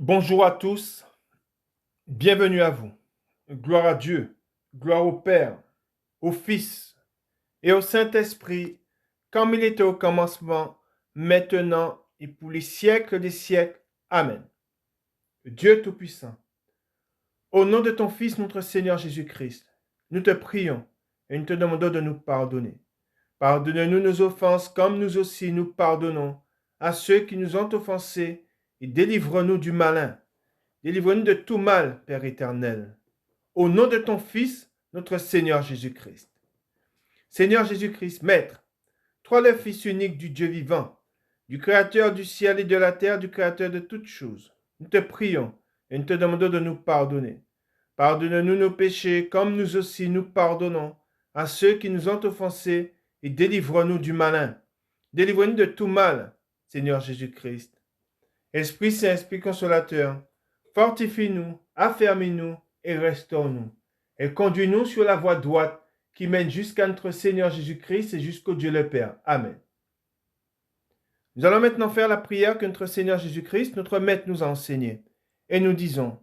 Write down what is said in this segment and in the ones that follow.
Bonjour à tous, bienvenue à vous. Gloire à Dieu, gloire au Père, au Fils et au Saint-Esprit, comme il était au commencement, maintenant et pour les siècles des siècles. Amen. Dieu Tout-Puissant, au nom de ton Fils, notre Seigneur Jésus-Christ, nous te prions et nous te demandons de nous pardonner. Pardonne-nous nos offenses comme nous aussi nous pardonnons à ceux qui nous ont offensés et délivre-nous du malin. Délivre-nous de tout mal, Père éternel. Au nom de ton Fils, notre Seigneur Jésus-Christ. Seigneur Jésus-Christ, Maître, toi le Fils unique du Dieu vivant, du Créateur du ciel et de la terre, du Créateur de toutes choses, nous te prions et nous te demandons de nous pardonner. Pardonne-nous nos péchés comme nous aussi nous pardonnons à ceux qui nous ont offensés et délivre-nous du malin. Délivre-nous de tout mal, Seigneur Jésus-Christ. Esprit Saint, Esprit Consolateur, fortifie-nous, affermis-nous et restaure-nous. Et conduis-nous sur la voie droite qui mène jusqu'à notre Seigneur Jésus-Christ et jusqu'au Dieu le Père. Amen. Nous allons maintenant faire la prière que notre Seigneur Jésus-Christ, notre Maître, nous a enseignée. Et nous disons,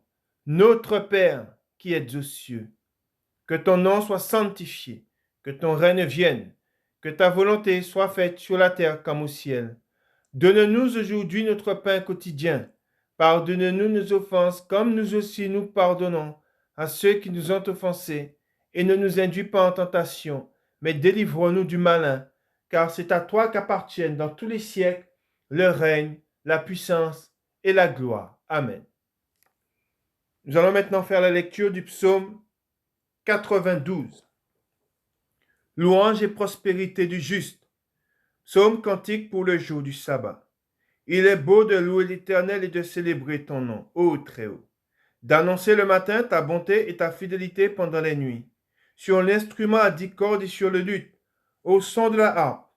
Notre Père qui êtes aux cieux, que ton nom soit sanctifié, que ton règne vienne, que ta volonté soit faite sur la terre comme au ciel. Donne-nous aujourd'hui notre pain quotidien. Pardonne-nous nos offenses comme nous aussi nous pardonnons à ceux qui nous ont offensés. Et ne nous induis pas en tentation, mais délivre-nous du malin, car c'est à toi qu'appartiennent dans tous les siècles le règne, la puissance et la gloire. Amen. Nous allons maintenant faire la lecture du psaume 92. Louange et prospérité du juste. Psaume cantique pour le jour du sabbat. Il est beau de louer l'Éternel et de célébrer ton nom, ô Très-Haut. D'annoncer le matin ta bonté et ta fidélité pendant les nuits. Sur l'instrument à 10 cordes et sur le luth, au son de la harpe.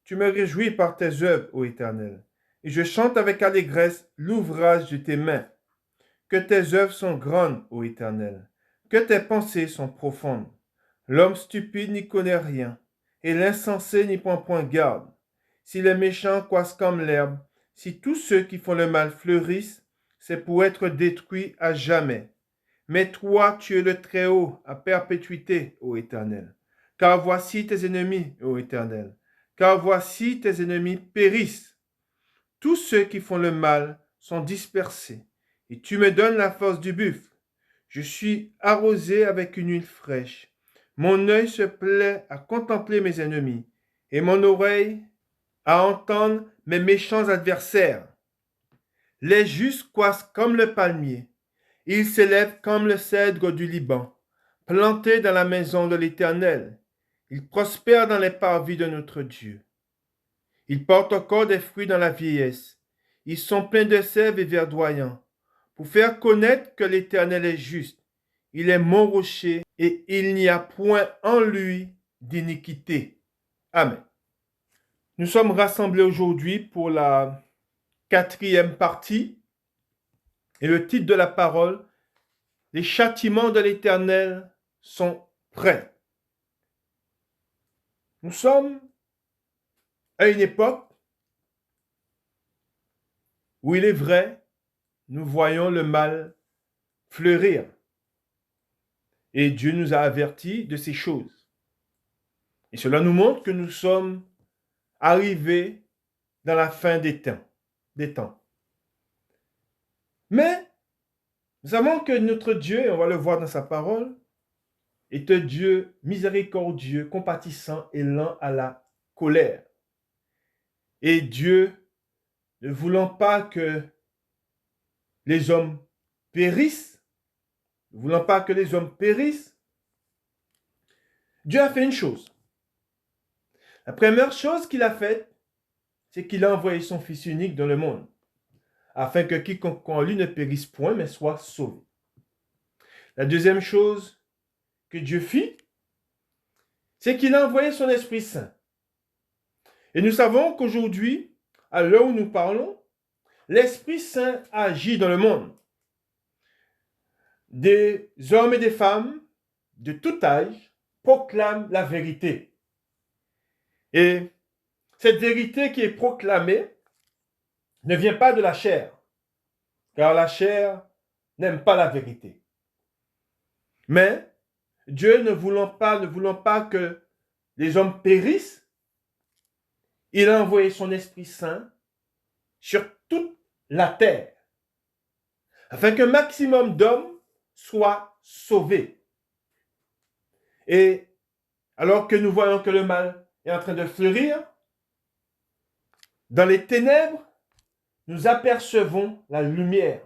Tu me réjouis par tes œuvres, ô Éternel. Et je chante avec allégresse l'ouvrage de tes mains. Que tes œuvres sont grandes, ô Éternel. Que tes pensées sont profondes. L'homme stupide n'y connaît rien, et l'insensé n'y prend point garde. Si les méchants croissent comme l'herbe, si tous ceux qui font le mal fleurissent, c'est pour être détruits à jamais. Mais toi, tu es le Très-Haut à perpétuité, ô Éternel. Car voici tes ennemis, ô Éternel. Car voici tes ennemis périssent. Tous ceux qui font le mal sont dispersés, et tu me donnes la force du buffle. Je suis arrosé avec une huile fraîche. Mon œil se plaît à contempler mes ennemis, et mon oreille à entendre mes méchants adversaires. Les justes croissent comme le palmier. Ils s'élèvent comme le cèdre du Liban, plantés dans la maison de l'Éternel. Ils prospèrent dans les parvis de notre Dieu. Ils portent encore des fruits dans la vieillesse. Ils sont pleins de sève et verdoyants, pour faire connaître que l'Éternel est juste. Il est mon rocher et il n'y a point en lui d'iniquité. Amen. Nous sommes rassemblés aujourd'hui pour la 4e partie et le titre de la parole, les châtiments de l'Éternel sont prêts. Nous sommes à une époque où il est vrai, nous voyons le mal fleurir. Et Dieu nous a avertis de ces choses. Et cela nous montre que nous sommes arrivés dans la fin des temps. Mais nous savons que notre Dieu, et on va le voir dans sa parole, est un Dieu miséricordieux, compatissant et lent à la colère. Et Dieu, ne voulant pas que les hommes périssent, Dieu a fait une chose. La première chose qu'il a faite, c'est qu'il a envoyé son Fils unique dans le monde, afin que quiconque en lui ne périsse point, mais soit sauvé. La deuxième chose que Dieu fit, c'est qu'il a envoyé son Esprit Saint. Et nous savons qu'aujourd'hui, à l'heure où nous parlons, l'Esprit Saint agit dans le monde. Des hommes et des femmes de tout âge proclament la vérité. Et cette vérité qui est proclamée ne vient pas de la chair. car la chair n'aime pas la vérité. Mais Dieu ne voulant pas que les hommes périssent, il a envoyé son Esprit Saint sur toute la terre, afin qu'un maximum d'hommes soient sauvés. Et alors que nous voyons que le mal est en train de fleurir, dans les ténèbres, nous apercevons la lumière.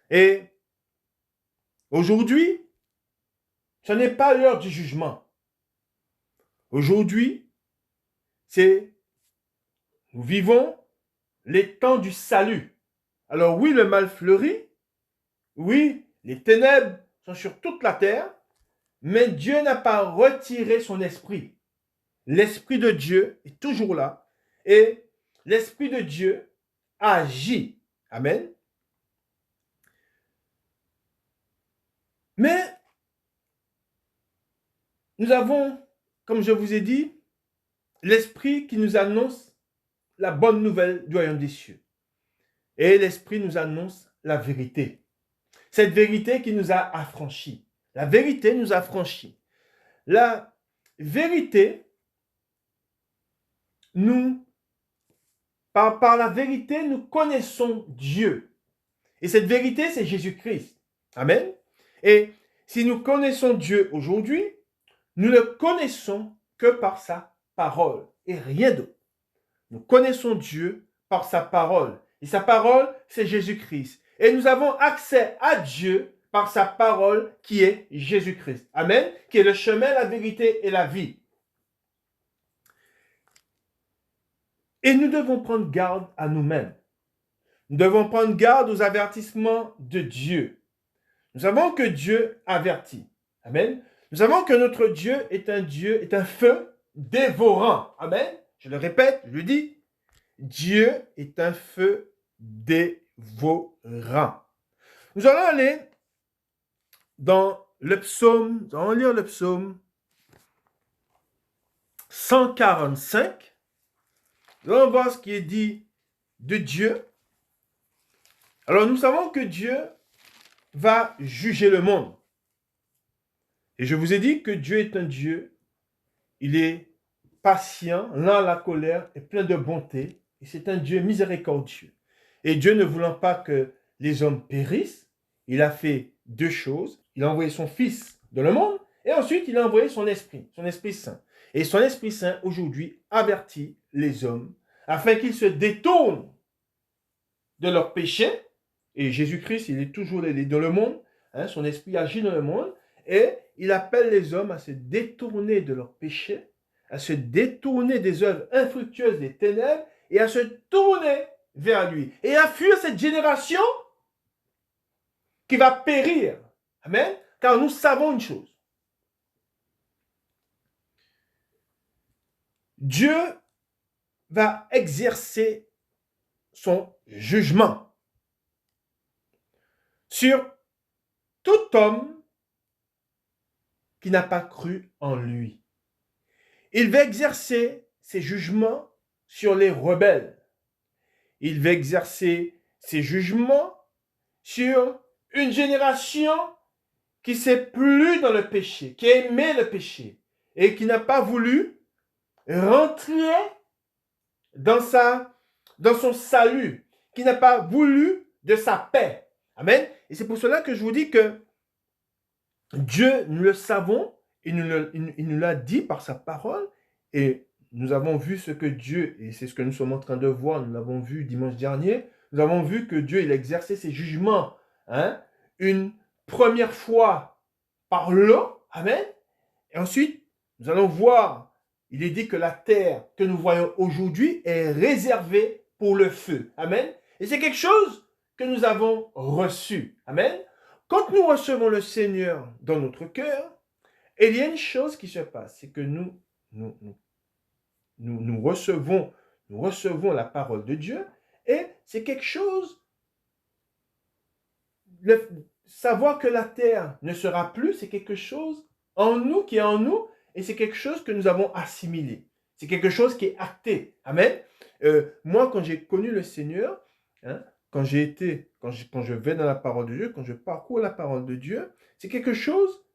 Et aujourd'hui, ce n'est pas l'heure du jugement. Aujourd'hui, nous vivons les temps du salut. Alors oui, le mal fleurit. Oui, les ténèbres sont sur toute la terre. Mais Dieu n'a pas retiré son esprit. L'esprit de Dieu est toujours là. Et l'esprit de Dieu agit. Amen. Mais nous avons, comme je vous ai dit, l'esprit qui nous annonce la bonne nouvelle du royaume des cieux. Et l'esprit nous annonce la vérité. Cette vérité qui nous a affranchis. La vérité nous a affranchis. La vérité, par la vérité, nous connaissons Dieu. Et cette vérité, c'est Jésus-Christ. Amen. Et si nous connaissons Dieu aujourd'hui, nous ne connaissons que par sa parole et rien d'autre. Nous connaissons Dieu par sa parole. Et sa parole, c'est Jésus-Christ. Et nous avons accès à Dieu par sa parole qui est Jésus-Christ. Amen. Qui est le chemin, la vérité et la vie. Et nous devons prendre garde à nous-mêmes. Nous devons prendre garde aux avertissements de Dieu. Nous savons que Dieu avertit. Amen. Nous savons que notre Dieu est un feu dévorant. Amen. Je le répète, je le dis. Dieu est un feu dévorant. Nous allons aller dans le psaume, nous allons lire le psaume 145. Nous allons voir ce qui est dit de Dieu. Alors nous savons que Dieu va juger le monde. Et je vous ai dit que Dieu est un Dieu, il est patient, lent à la colère et plein de bonté. Et c'est un Dieu miséricordieux. Et Dieu ne voulant pas que les hommes périssent, il a fait deux choses. Il a envoyé son Fils dans le monde et ensuite il a envoyé son Esprit Saint. Et son Esprit Saint aujourd'hui avertit les hommes afin qu'ils se détournent de leurs péchés. Et Jésus-Christ, il est toujours dans le monde. Son Esprit agit dans le monde. Et il appelle les hommes à se détourner de leurs péchés, à se détourner des œuvres infructueuses des ténèbres et à se tourner vers lui. Et à fuir cette génération qui va périr. Amen. Car nous savons une chose. Dieu va exercer son jugement sur tout homme qui n'a pas cru en lui. Il va exercer ses jugements sur les rebelles. Il va exercer ses jugements sur une génération qui s'est plu dans le péché, qui a aimé le péché et qui n'a pas voulu rentrer dans son salut, qui n'a pas voulu de sa paix. Amen. Et c'est pour cela que je vous dis que Dieu, nous le savons, il nous l'a dit par sa parole, et nous avons vu ce que Dieu, et c'est ce que nous sommes en train de voir, nous l'avons vu dimanche dernier, nous avons vu que Dieu, il a exercé ses jugements, une première fois par l'eau, amen, et ensuite, nous allons voir, il est dit que la terre que nous voyons aujourd'hui est réservée pour le feu, amen, et c'est quelque chose que nous avons reçu, amen. Quand nous recevons le Seigneur dans notre cœur, il y a une chose qui se passe, c'est que nous recevons la parole de Dieu et c'est quelque chose, savoir que la terre ne sera plus, c'est quelque chose en nous, qui est en nous, et c'est quelque chose que nous avons assimilé. C'est quelque chose qui est acté. Amen. Moi, quand j'ai connu le Seigneur, quand je vais dans la parole de Dieu, quand je parcours la parole de Dieu, c'est quelque chose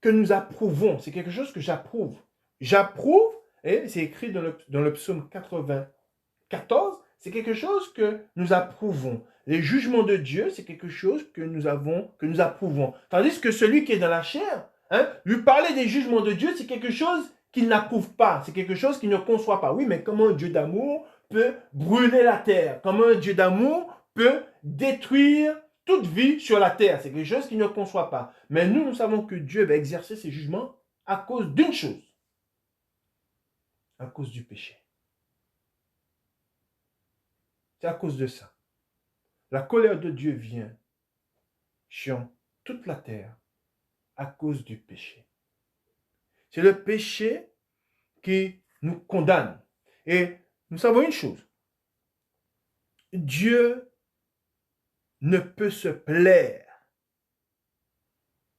que nous approuvons. C'est quelque chose que j'approuve. J'approuve, et c'est écrit dans le psaume 94, c'est quelque chose que nous approuvons. Les jugements de Dieu, c'est quelque chose que nous approuvons. Tandis que celui qui est dans la chair, lui parler des jugements de Dieu, c'est quelque chose qu'il n'approuve pas. C'est quelque chose qu'il ne conçoit pas. Oui, mais comment un Dieu d'amour peut brûler la terre? Comment un Dieu d'amour peut détruire toute vie sur la terre? C'est quelque chose qu'il ne conçoit pas. Mais nous savons que Dieu va exercer ses jugements à cause d'une chose. À cause du péché. C'est à cause de ça. La colère de Dieu vient sur toute la terre à cause du péché. C'est le péché qui nous condamne. Et nous savons une chose. Dieu ne peut se plaire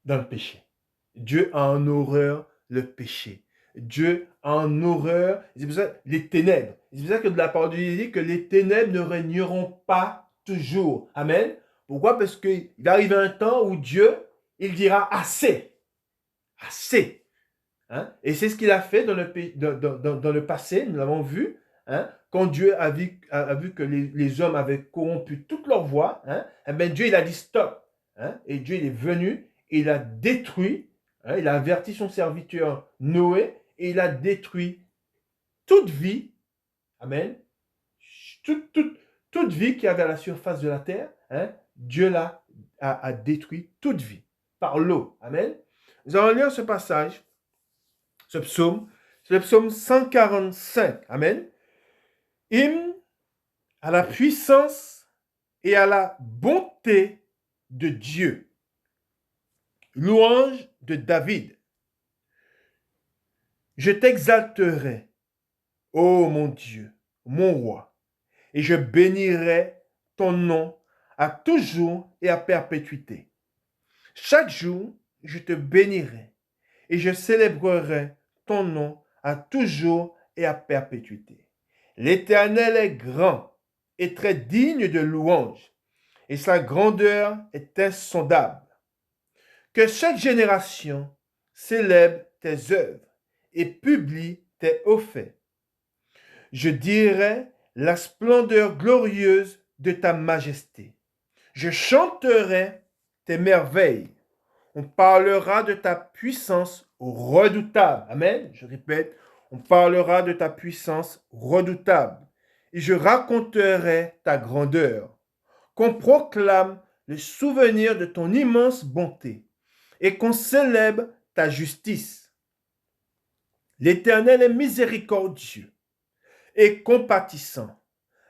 dans le péché. Dieu a en horreur le péché. Dieu a en horreur, c'est pour ça, les ténèbres. C'est pour ça que de la parole de Dieu dit que les ténèbres ne régneront pas toujours. Amen. Pourquoi? Parce qu'il va arriver un temps où Dieu, il dira assez. Assez. Et c'est ce qu'il a fait dans le passé, nous l'avons vu. Quand Dieu a vu que les hommes avaient corrompu toute leur voie, eh bien Dieu il a dit stop. Et Dieu il est venu, il a détruit, il a averti son serviteur Noé, et il a détruit toute vie, amen, toute vie qui avait à la surface de la terre, Dieu a détruit toute vie par l'eau. Amen. Nous allons lire ce passage, ce psaume, c'est le psaume 145. Amen. Hymne à la puissance et à la bonté de Dieu. Louange de David. Je t'exalterai, ô mon Dieu, mon roi, et je bénirai ton nom à toujours et à perpétuité. Chaque jour, je te bénirai et je célébrerai ton nom à toujours et à perpétuité. L'Éternel est grand et très digne de louange, et sa grandeur est insondable. Que chaque génération célèbre tes œuvres et publie tes hauts faits. Je dirai la splendeur glorieuse de ta majesté. Je chanterai tes merveilles. On parlera de ta puissance redoutable. Amen. Je répète, on parlera de ta puissance redoutable. Et je raconterai ta grandeur. Qu'on proclame le souvenir de ton immense bonté et qu'on célèbre ta justice. L'Éternel est miséricordieux et compatissant,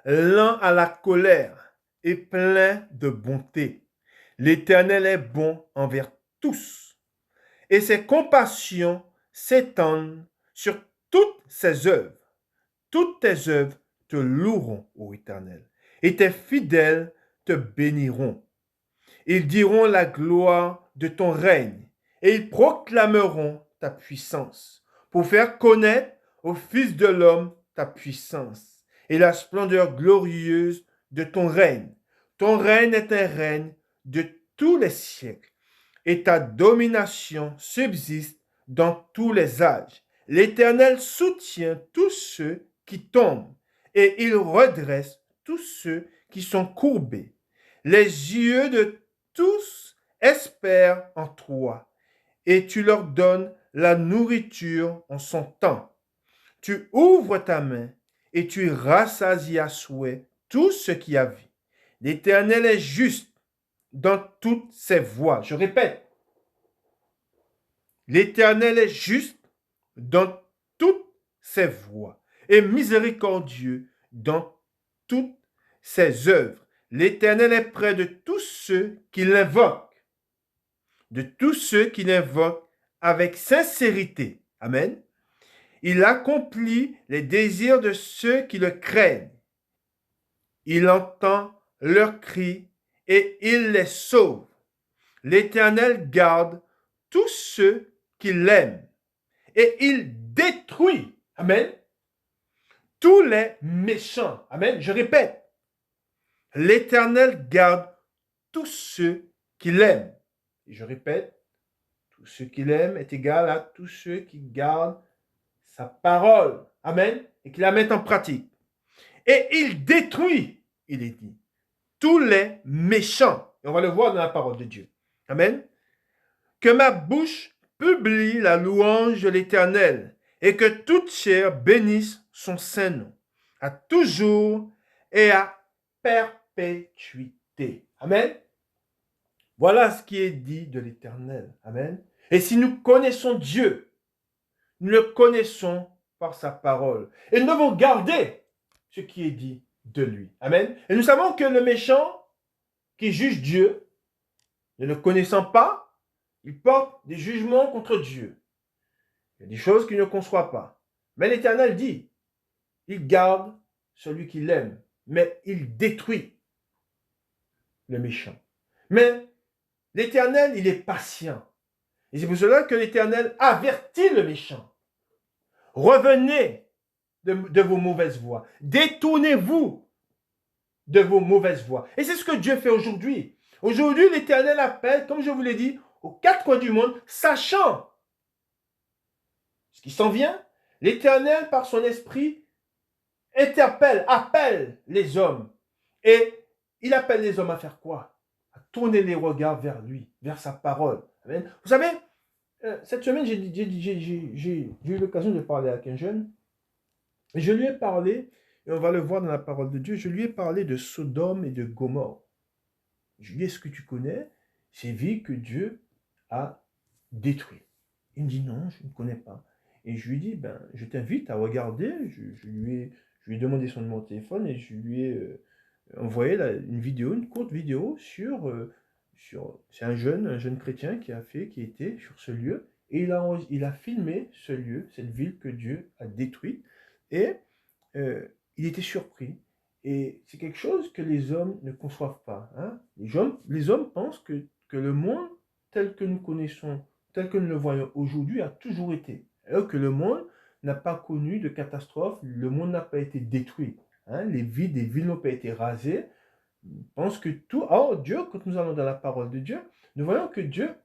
lent à la colère et plein de bonté. L'Éternel est bon envers tous, et ses compassions s'étendent sur toutes ses œuvres. Toutes tes œuvres te loueront, ô Éternel, et tes fidèles te béniront. Ils diront la gloire de ton règne, et ils proclameront ta puissance, pour faire connaître aux fils de l'homme ta puissance et la splendeur glorieuse de ton règne. Ton règne est un règne de tous les siècles, et ta domination subsiste dans tous les âges. L'Éternel soutient tous ceux qui tombent, et il redresse tous ceux qui sont courbés. Les yeux de tous espèrent en toi, et tu leur donnes la nourriture en son temps. Tu ouvres ta main, et tu rassasies à souhait tout ce qui a vie. L'Éternel est juste dans toutes ses voies. Je répète, l'Éternel est juste dans toutes ses voies et miséricordieux dans toutes ses œuvres. L'Éternel est près de tous ceux qui l'invoquent, de tous ceux qui l'invoquent avec sincérité. Amen. Il accomplit les désirs de ceux qui le craignent. Il entend leurs cris et il les sauve. L'Éternel garde tous ceux qui l'aiment et il détruit, amen, tous les méchants. Amen. Je répète, L'Éternel garde tous ceux qui l'aiment. Et je répète, tous ceux qui l'aiment est égal à tous ceux qui gardent sa parole. Amen. Et qui la mettent en pratique. Et il détruit, il est dit, tous les méchants. Et on va le voir dans la parole de Dieu. Amen. Que ma bouche publie la louange de l'Éternel et que toute chair bénisse son saint nom, à toujours et à perpétuité. Amen. Voilà ce qui est dit de l'Éternel. Amen. Et si nous connaissons Dieu, nous le connaissons par sa parole. Et nous devons garder ce qui est dit de lui. Amen. Et nous savons que le méchant qui juge Dieu, ne le connaissant pas, il porte des jugements contre Dieu. Il y a des choses qu'il ne conçoit pas. Mais l'Éternel dit, il garde celui qu'il aime, mais il détruit le méchant. Mais l'Éternel, il est patient. Et c'est pour cela que l'Éternel avertit le méchant. Revenez de vos mauvaises voies. Détournez-vous de vos mauvaises voies. Et c'est ce que Dieu fait aujourd'hui. Aujourd'hui, l'Éternel appelle, comme je vous l'ai dit, aux quatre coins du monde, sachant ce qui s'en vient. L'Éternel, par son esprit, interpelle, appelle les hommes. Et il appelle les hommes à faire quoi? À tourner les regards vers lui, vers sa parole. Amen. Vous savez, cette semaine, j'ai eu l'occasion de parler avec un jeune. Et je lui ai parlé, et on va le voir dans la parole de Dieu, je lui ai parlé de Sodome et de Gomorrhe. Je lui ai dit, est-ce que tu connais ces villes que Dieu a détruites? Il me dit, non, je ne connais pas. Et je lui ai dit, ben, je t'invite à regarder. Je lui ai demandé son numéro de téléphone et je lui ai envoyé une vidéo, une courte vidéo c'est un jeune chrétien qui était sur ce lieu. Et il a filmé ce lieu, cette ville que Dieu a détruite. Et il était surpris. Et c'est quelque chose que les hommes ne conçoivent pas. Hein? Les hommes pensent que le monde tel que nous connaissons, tel que nous le voyons aujourd'hui, a toujours été. Alors que le monde n'a pas connu de catastrophe, le monde n'a pas été détruit. Hein? Des villes n'ont pas été rasées. On pense que tout... Oh, Dieu, quand nous allons dans la parole de Dieu, nous voyons que Dieu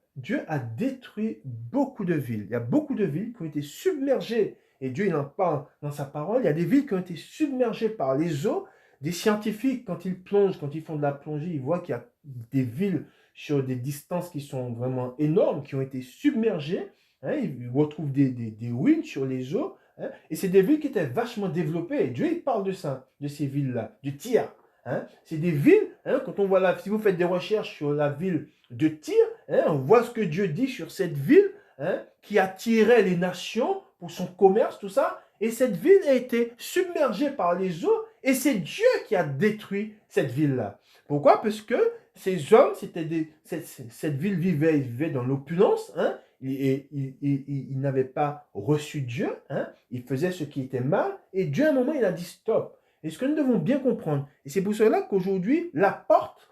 a détruit beaucoup de villes. Il y a beaucoup de villes qui ont été submergées. Et Dieu, il en parle dans sa parole. Il y a des villes qui ont été submergées par les eaux. Des scientifiques, quand ils plongent, quand ils font de la plongée, ils voient qu'il y a des villes sur des distances qui sont vraiment énormes, qui ont été submergées. Hein, ils retrouvent des ruines sur les eaux. Hein, et c'est des villes qui étaient vachement développées. Et Dieu, il parle de ça, de ces villes-là, de Tyr. Hein, c'est des villes, hein, quand on voit si vous faites des recherches sur la ville de Tyr, hein, on voit ce que Dieu dit sur cette ville, hein, qui attirait les nations pour son commerce, tout ça. Et cette ville a été submergée par les eaux et c'est Dieu qui a détruit cette ville-là. Pourquoi? Parce que ces hommes, cette ville vivait dans l'opulence, hein, et ils n'avaient pas reçu Dieu, hein, ils faisaient ce qui était mal et Dieu à un moment il a dit stop. Et ce que nous devons bien comprendre, et c'est pour cela qu'aujourd'hui la porte,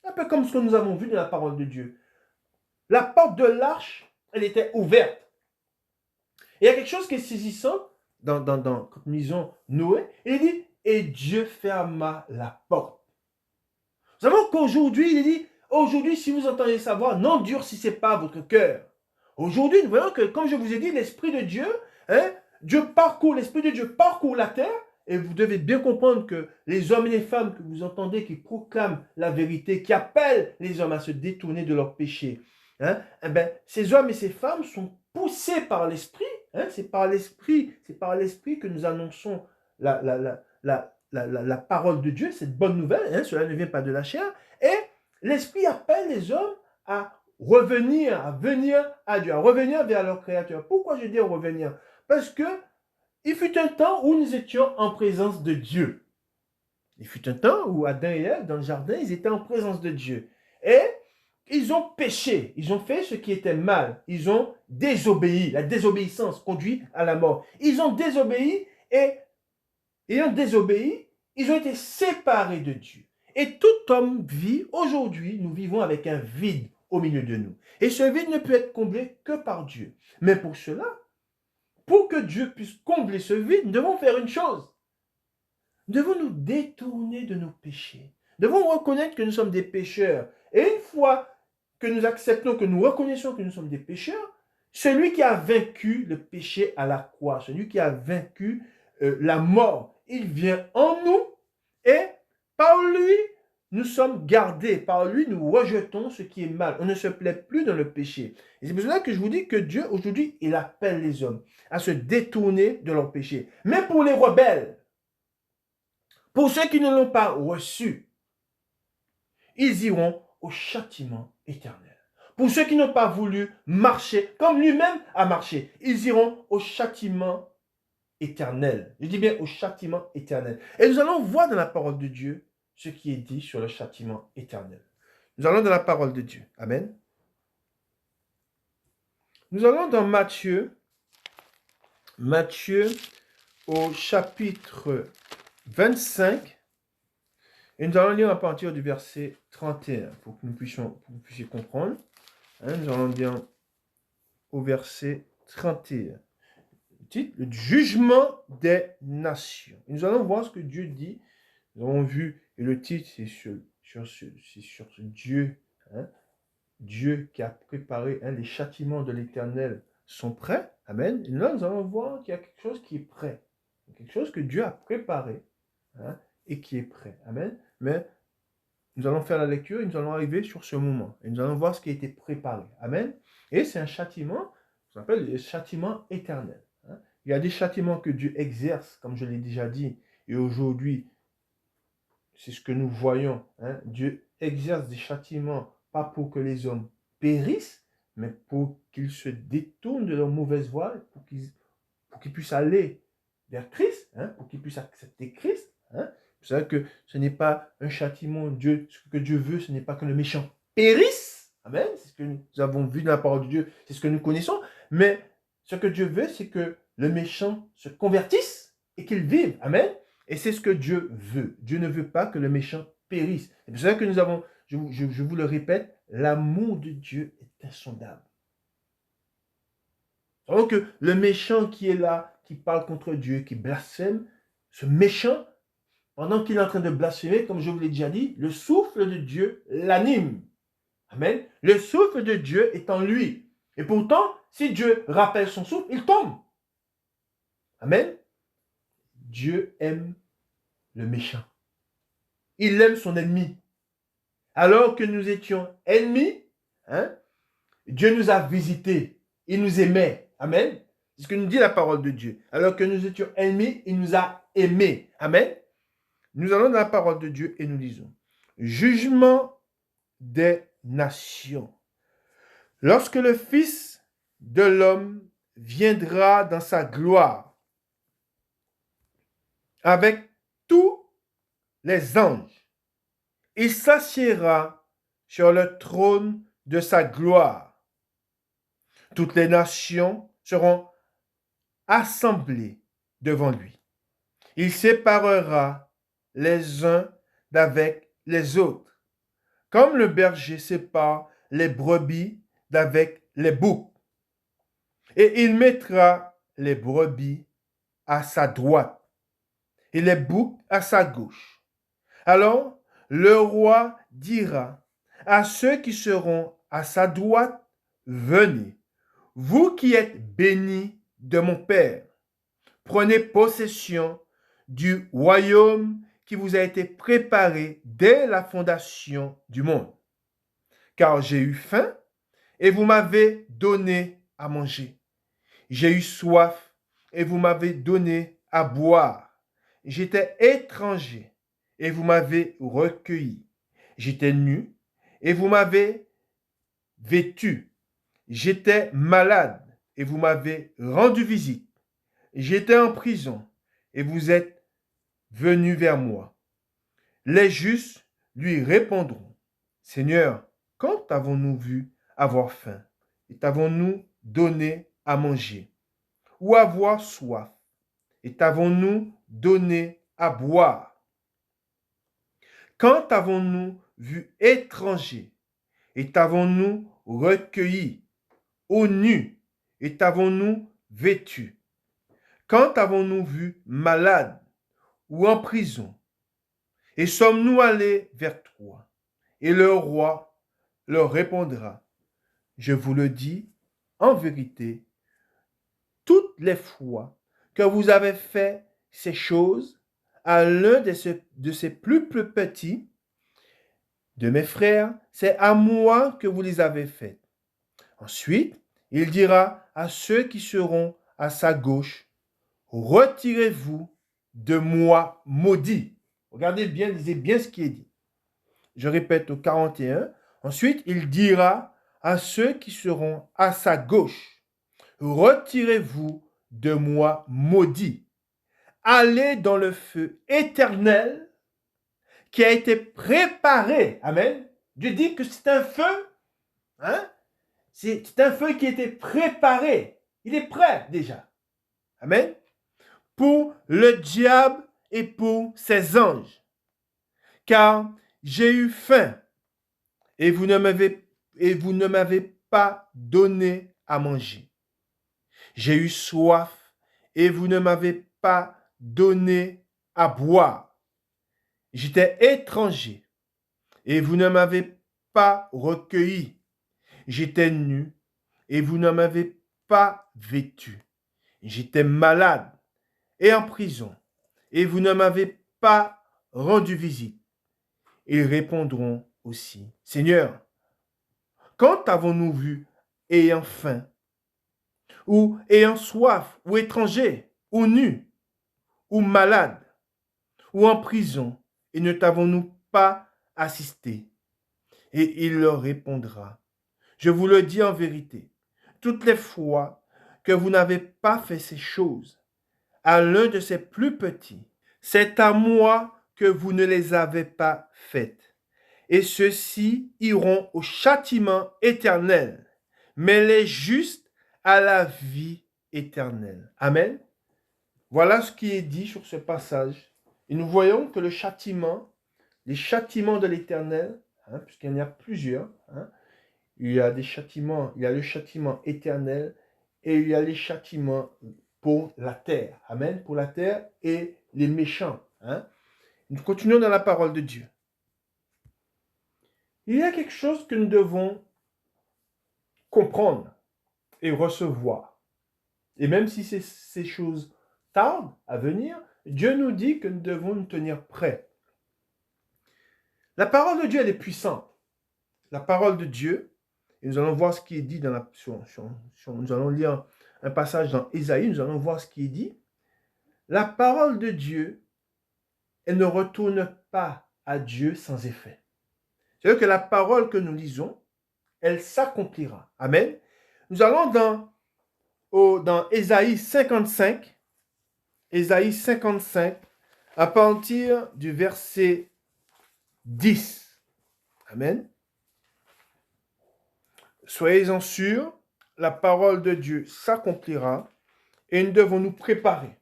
un peu comme ce que nous avons vu dans la parole de Dieu, la porte de l'arche, elle était ouverte. Et il y a quelque chose qui est saisissant quand nous lisons Noé. Il dit, et Dieu ferma la porte. Nous savons qu'aujourd'hui, il dit, aujourd'hui, si vous entendez sa voix, n'endurcissez pas votre cœur. Aujourd'hui, nous voyons que, comme je vous ai dit, l'Esprit de Dieu, hein, l'Esprit de Dieu parcourt la terre. Et vous devez bien comprendre que les hommes et les femmes que vous entendez qui proclament la vérité, qui appellent les hommes à se détourner de leurs péchés, hein, eh ben, ces hommes et ces femmes sont poussés par l'Esprit. Hein, c'est par l'Esprit que nous annonçons la parole de Dieu, cette bonne nouvelle. Hein, cela ne vient pas de la chair. Et l'Esprit appelle les hommes à revenir, à venir à Dieu, à revenir vers leur Créateur. Pourquoi je dis revenir? Parce que il fut un temps où nous étions en présence de Dieu. Il fut un temps où Adam et Ève, dans le jardin, ils étaient en présence de Dieu. Et ils ont péché, ils ont fait ce qui était mal, ils ont désobéi. La désobéissance conduit à la mort. Ils ont désobéi et, ayant désobéi, ils ont été séparés de Dieu. Et tout homme vit, aujourd'hui, nous vivons avec un vide au milieu de nous. Et ce vide ne peut être comblé que par Dieu. Mais pour cela, pour que Dieu puisse combler ce vide, nous devons faire une chose. Nous devons nous détourner de nos péchés. devons reconnaître que nous sommes des pécheurs. Et une fois que nous acceptons, que nous reconnaissons que nous sommes des pécheurs, celui qui a vaincu le péché à la croix, celui qui a vaincu la mort, il vient en nous et par lui, nous sommes gardés. Par lui, nous rejetons ce qui est mal. On ne se plaît plus dans le péché. Et c'est pour cela que je vous dis que Dieu, aujourd'hui, il appelle les hommes à se détourner de leur péché. Mais pour les rebelles, pour ceux qui ne l'ont pas reçu, ils iront au châtiment éternel. Pour ceux qui n'ont pas voulu marcher comme lui-même a marché, ils iront au châtiment éternel. Je dis bien au châtiment éternel. Et nous allons voir dans la parole de Dieu ce qui est dit sur le châtiment éternel. Nous allons dans la parole de Dieu. Amen. Nous allons dans Matthieu au chapitre 25. Et nous allons lire à partir du verset 31 pour que vous puissiez comprendre. Nous allons lire au verset 31. Le jugement des nations. Et nous allons voir ce que Dieu dit. Nous avons vu, et le titre, c'est sur ce Dieu. Dieu qui a préparé, les châtiments de l'Éternel sont prêts. Amen. Et là, nous allons voir qu'il y a quelque chose qui est prêt. Quelque chose que Dieu a préparé et qui est prêt. Amen. Mais nous allons faire la lecture et nous allons arriver sur ce moment. Et nous allons voir ce qui a été préparé. Amen. Et c'est un châtiment, ça s'appelle le châtiment éternel. Il y a des châtiments que Dieu exerce, comme je l'ai déjà dit. Et aujourd'hui, c'est ce que nous voyons. Dieu exerce des châtiments, pas pour que les hommes périssent, mais pour qu'ils se détournent de leur mauvaise voie, pour qu'ils puissent aller vers Christ, pour qu'ils puissent accepter Christ. Vous savez que ce n'est pas un châtiment. Ce que Dieu veut, ce n'est pas que le méchant périsse. Amen. C'est ce que nous avons vu dans la parole de Dieu. C'est ce que nous connaissons. Mais ce que Dieu veut, c'est que le méchant se convertisse et qu'il vive. Amen. Et c'est ce que Dieu veut. Dieu ne veut pas que le méchant périsse. C'est pour ça que nous avons, je vous le répète, l'amour de Dieu est insondable. Donc le méchant qui est là, qui parle contre Dieu, qui blasphème, ce méchant, pendant qu'il est en train de blasphémer, comme je vous l'ai déjà dit, le souffle de Dieu l'anime. Amen. Le souffle de Dieu est en lui. Et pourtant, si Dieu rappelle son souffle, il tombe. Amen. Dieu aime le méchant. Il aime son ennemi. Alors que nous étions ennemis, Dieu nous a visités. Il nous aimait. Amen. C'est ce que nous dit la parole de Dieu. Alors que nous étions ennemis, il nous a aimés. Amen. Nous allons dans la parole de Dieu et nous lisons. Jugement des nations. Lorsque le Fils de l'homme viendra dans sa gloire avec tous les anges, il s'assiera sur le trône de sa gloire. Toutes les nations seront assemblées devant lui. Il séparera les uns d'avec les autres, comme le berger sépare les brebis d'avec les boucs. Et il mettra les brebis à sa droite et les boucs à sa gauche. Alors le roi dira à ceux qui seront à sa droite, venez, vous qui êtes bénis de mon Père, prenez possession du royaume qui vous a été préparé dès la fondation du monde. Car j'ai eu faim et vous m'avez donné à manger. J'ai eu soif et vous m'avez donné à boire. J'étais étranger et vous m'avez recueilli. J'étais nu et vous m'avez vêtu. J'étais malade et vous m'avez rendu visite. J'étais en prison et vous êtes venus vers moi. Les justes lui répondront, Seigneur, quand avons-nous vu avoir faim et t'avons-nous donné à manger, ou avoir soif et t'avons-nous donné à boire? Quand avons-nous vu étranger et t'avons-nous recueilli, ou nu et t'avons-nous vêtu? Quand avons-nous vu malade ou en prison Et sommes-nous allés vers toi? Et le roi leur répondra, je vous le dis en vérité, toutes les fois que vous avez fait ces choses à l'un de ces plus petits de mes frères, c'est à moi que vous les avez faites. Ensuite, il dira à ceux qui seront à sa gauche, retirez-vous de moi maudit. Regardez bien, lisez bien ce qui est dit. Je répète au 41. Ensuite, il dira à ceux qui seront à sa gauche, retirez-vous de moi maudit. Allez dans le feu éternel qui a été préparé. Amen. Dieu dit que c'est un feu, hein? C'est un feu qui a été préparé. Il est prêt déjà. Amen. Pour le diable et pour ses anges. Car j'ai eu faim et vous ne m'avez pas donné à manger. J'ai eu soif et vous ne m'avez pas donné à boire. J'étais étranger et vous ne m'avez pas recueilli. J'étais nu et vous ne m'avez pas vêtu. J'étais malade et en prison et vous ne m'avez pas rendu visite. Ils répondront aussi, Seigneur, quand avons-nous vu ayant faim, ou ayant soif, ou étranger, ou nu, ou malade, ou en prison, et ne t'avons-nous pas assisté? Et il leur répondra, je vous le dis en vérité, toutes les fois que vous n'avez pas fait ces choses à l'un de ces plus petits, c'est à moi que vous ne les avez pas faites. Et ceux-ci iront au châtiment éternel, mais les justes à la vie éternelle. Amen. Voilà ce qui est dit sur ce passage. Et nous voyons que les châtiments de l'éternel, puisqu'il y en a plusieurs, il y a des châtiments, il y a le châtiment éternel et il y a les châtiments pour la terre. Amen. Pour la terre et les méchants. Nous continuons dans la parole de Dieu. Il y a quelque chose que nous devons comprendre et recevoir. Et même si ces choses tardent à venir, Dieu nous dit que nous devons nous tenir prêts. La parole de Dieu, elle est puissante. La parole de Dieu, et nous allons voir ce qui est dit nous allons lire un passage dans Ésaïe, nous allons voir ce qui est dit. La parole de Dieu, elle ne retourne pas à Dieu sans effet. C'est-à-dire que la parole que nous lisons, elle s'accomplira. Amen. Nous allons dans Ésaïe 55, Ésaïe 55, à partir du verset 10. Amen. Soyez-en sûrs, la parole de Dieu s'accomplira et nous devons nous préparer.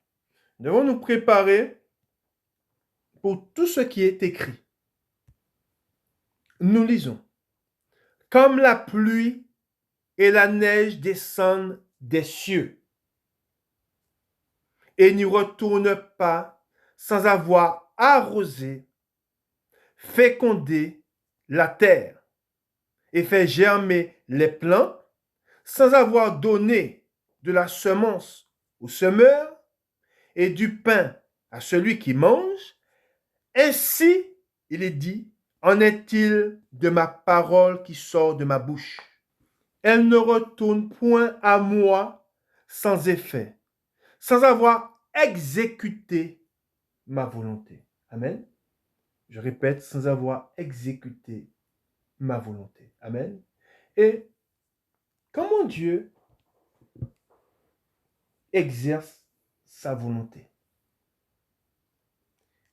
Nous devons nous préparer pour tout ce qui est écrit. Nous lisons. Comme la pluie et la neige descendent des cieux et n'y retournent pas sans avoir arrosé, fécondé la terre et fait germer les plantes sans avoir donné de la semence au semeur et du pain à celui qui mange, ainsi, il est dit, en est-il de ma parole qui sort de ma bouche. Elle ne retourne point à moi sans effet, sans avoir exécuté ma volonté. Amen. Je répète, sans avoir exécuté ma volonté. Amen. Et comment Dieu exerce sa volonté?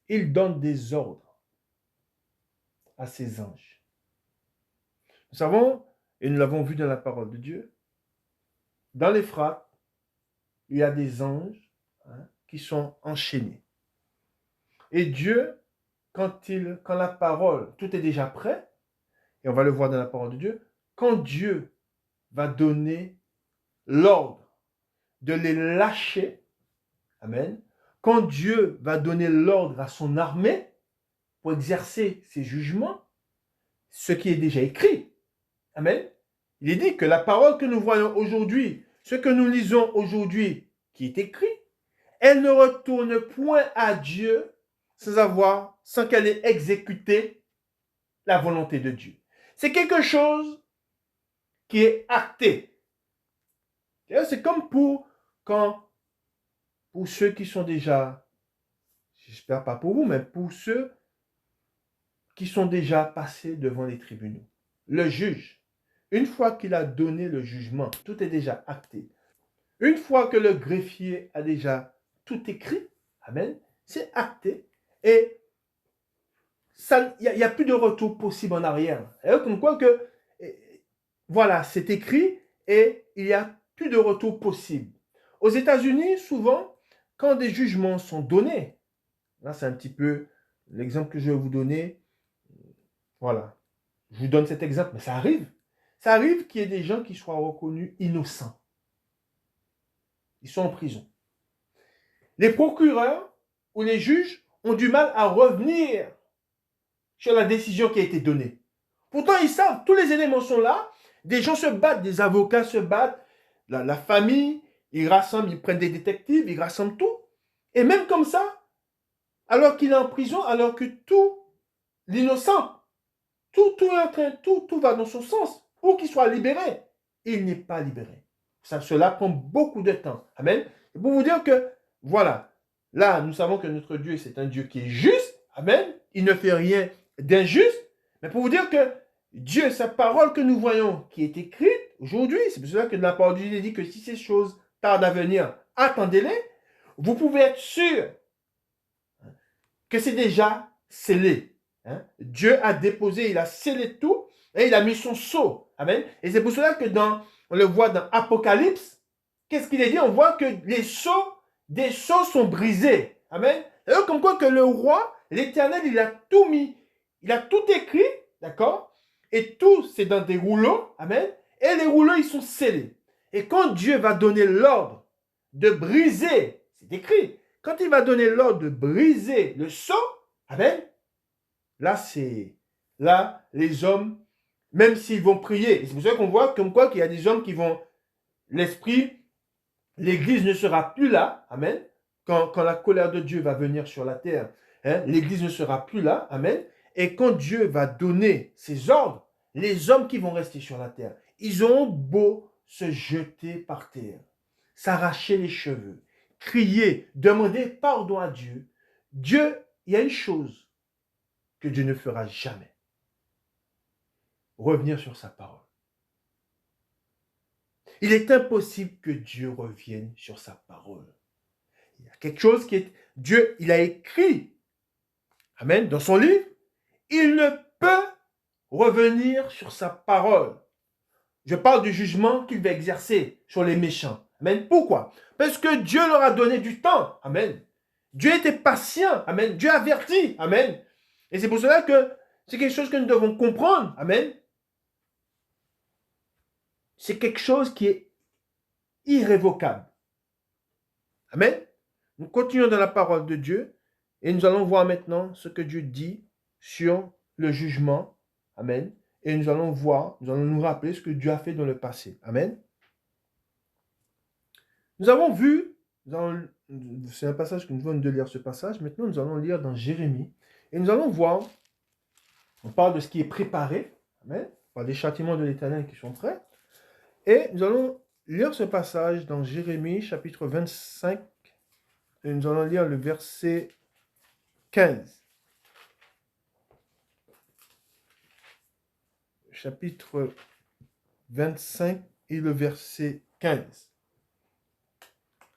Il donne des ordres à ses anges. Nous savons, et nous l'avons vu dans la parole de Dieu, dans l'Euphrate, il y a des anges qui sont enchaînés. Et Dieu, quand la parole, tout est déjà prêt, et on va le voir dans la parole de Dieu, quand Dieu va donner l'ordre de les lâcher, amen, quand Dieu va donner l'ordre à son armée, pour exercer ses jugements, ce qui est déjà écrit. Amen. Il est dit que la parole que nous voyons aujourd'hui, ce que nous lisons aujourd'hui, qui est écrit, elle ne retourne point à Dieu sans qu'elle ait exécuté la volonté de Dieu. C'est quelque chose qui est acté. C'est comme pour ceux qui sont déjà, j'espère pas pour vous, mais pour ceux qui sont déjà passés devant les tribunaux. Le juge, une fois qu'il a donné le jugement, tout est déjà acté. Une fois que le greffier a déjà tout écrit, amen, c'est acté et il n'y a plus de retour possible en arrière. Comme quoi que, voilà, c'est écrit et il n'y a plus de retour possible. Aux États-Unis, souvent, quand des jugements sont donnés, là c'est un petit peu l'exemple que je vais vous donner, voilà, je vous donne cet exemple, mais ça arrive qu'il y ait des gens qui soient reconnus innocents. Ils sont en prison. Les procureurs ou les juges ont du mal à revenir sur la décision qui a été donnée. Pourtant, ils savent, tous les éléments sont là. Des gens se battent, des avocats se battent, la famille, ils rassemblent, ils prennent des détectives, ils rassemblent tout. Et même comme ça, alors qu'il est en prison, alors que tout, l'innocent, tout va dans son sens pour qu'il soit libéré, il n'est pas libéré. Cela prend beaucoup de temps. Amen. Et pour vous dire que, voilà, là, nous savons que notre Dieu, c'est un Dieu qui est juste. Amen. Il ne fait rien d'injuste. Mais pour vous dire que Dieu, sa parole que nous voyons, qui est écrite aujourd'hui, c'est pour cela que la parole de Dieu dit que si ces choses tardent à venir, attendez-les. Vous pouvez être sûr que c'est déjà scellé. Dieu a déposé, il a scellé tout et il a mis son sceau. Amen. Et c'est pour cela que on le voit dans Apocalypse, qu'est-ce qu'il est dit? On voit que des sceaux sont brisés. Amen. Alors comme quoi que le roi, l'Éternel, il a tout mis, il a tout écrit, d'accord? Et tout, c'est dans des rouleaux. Amen. Et les rouleaux, ils sont scellés. Et quand Dieu va donner l'ordre de briser, c'est écrit, quand il va donner l'ordre de briser le sceau, amen, là, les hommes, même s'ils vont prier, c'est pour ça qu'on voit comme quoi qu'il y a des hommes qui vont, l'église ne sera plus là, amen, quand la colère de Dieu va venir sur la terre, l'église ne sera plus là, amen, et quand Dieu va donner ses ordres, les hommes qui vont rester sur la terre, ils auront beau se jeter par terre, s'arracher les cheveux, crier, demander pardon à Dieu. Dieu, il y a une chose que Dieu ne fera jamais. Revenir sur sa parole. Il est impossible que Dieu revienne sur sa parole. Il y a quelque chose qui est... Dieu, il a écrit, amen, dans son livre, il ne peut revenir sur sa parole. Je parle du jugement qu'il va exercer sur les méchants. Amen. Pourquoi? Parce que Dieu leur a donné du temps. Amen. Dieu était patient. Amen. Dieu avertit. Amen. Et c'est pour cela que c'est quelque chose que nous devons comprendre. Amen. C'est quelque chose qui est irrévocable. Amen. Nous continuons dans la parole de Dieu et nous allons voir maintenant ce que Dieu dit sur le jugement. Amen. Et nous allons nous rappeler ce que Dieu a fait dans le passé. Amen. Nous avons vu, c'est un passage que nous venons de lire ce passage, maintenant nous allons lire dans Jérémie, et nous allons voir, on parle de ce qui est préparé, amen, on parle des châtiments de l'Éternel qui sont prêts, et nous allons lire ce passage dans Jérémie chapitre 25, et nous allons lire le verset 15. Chapitre 25 et le verset 15.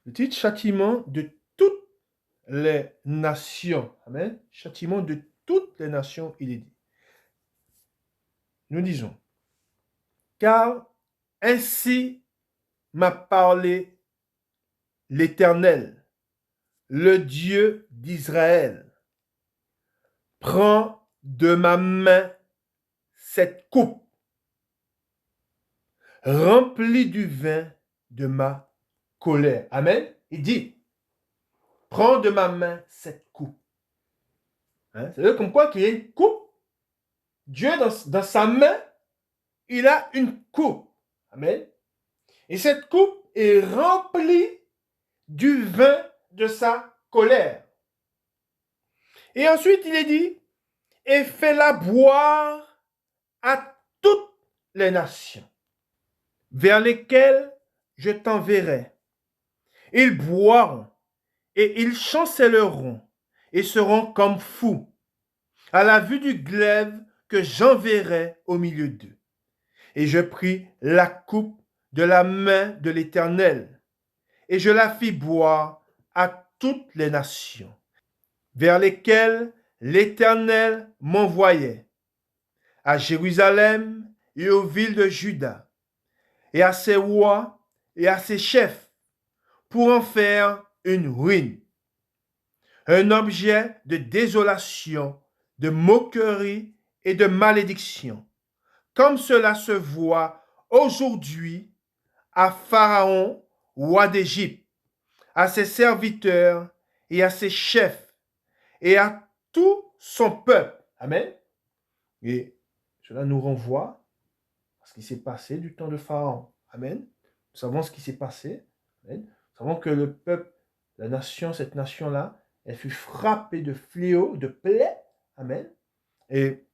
Le titre, châtiment de toutes les nations. Amen. Châtiment de toutes les nations, il est dit. Nous disons, car ainsi m'a parlé l'Éternel, le Dieu d'Israël. Prends de ma main cette coupe, remplie du vin de ma colère. Amen. Il dit, prends de ma main cette coupe. Hein? C'est comme quoi qu'il y a une coupe. Dieu, dans sa main, il a une coupe. Amen. Et cette coupe est remplie du vin de sa colère. Et ensuite, il est dit, et fais-la boire à toutes les nations vers lesquelles je t'enverrai. Ils boiront et ils chancelleront et seront comme fous à la vue du glaive que j'enverrai au milieu d'eux. Et je pris la coupe de la main de l'Éternel et je la fis boire à toutes les nations vers lesquelles l'Éternel m'envoyait, à Jérusalem et aux villes de Juda, et à ses rois et à ses chefs, pour en faire une ruine, un objet de désolation, de moquerie et de malédiction, comme cela se voit aujourd'hui à Pharaon, roi d'Égypte, à ses serviteurs et à ses chefs, et à tout son peuple. Amen. Et cela nous renvoie à ce qui s'est passé du temps de Pharaon. Amen. Nous savons ce qui s'est passé. Amen. Nous savons que le peuple, la nation, cette nation-là, elle fut frappée de fléaux, de plaies. Amen. Et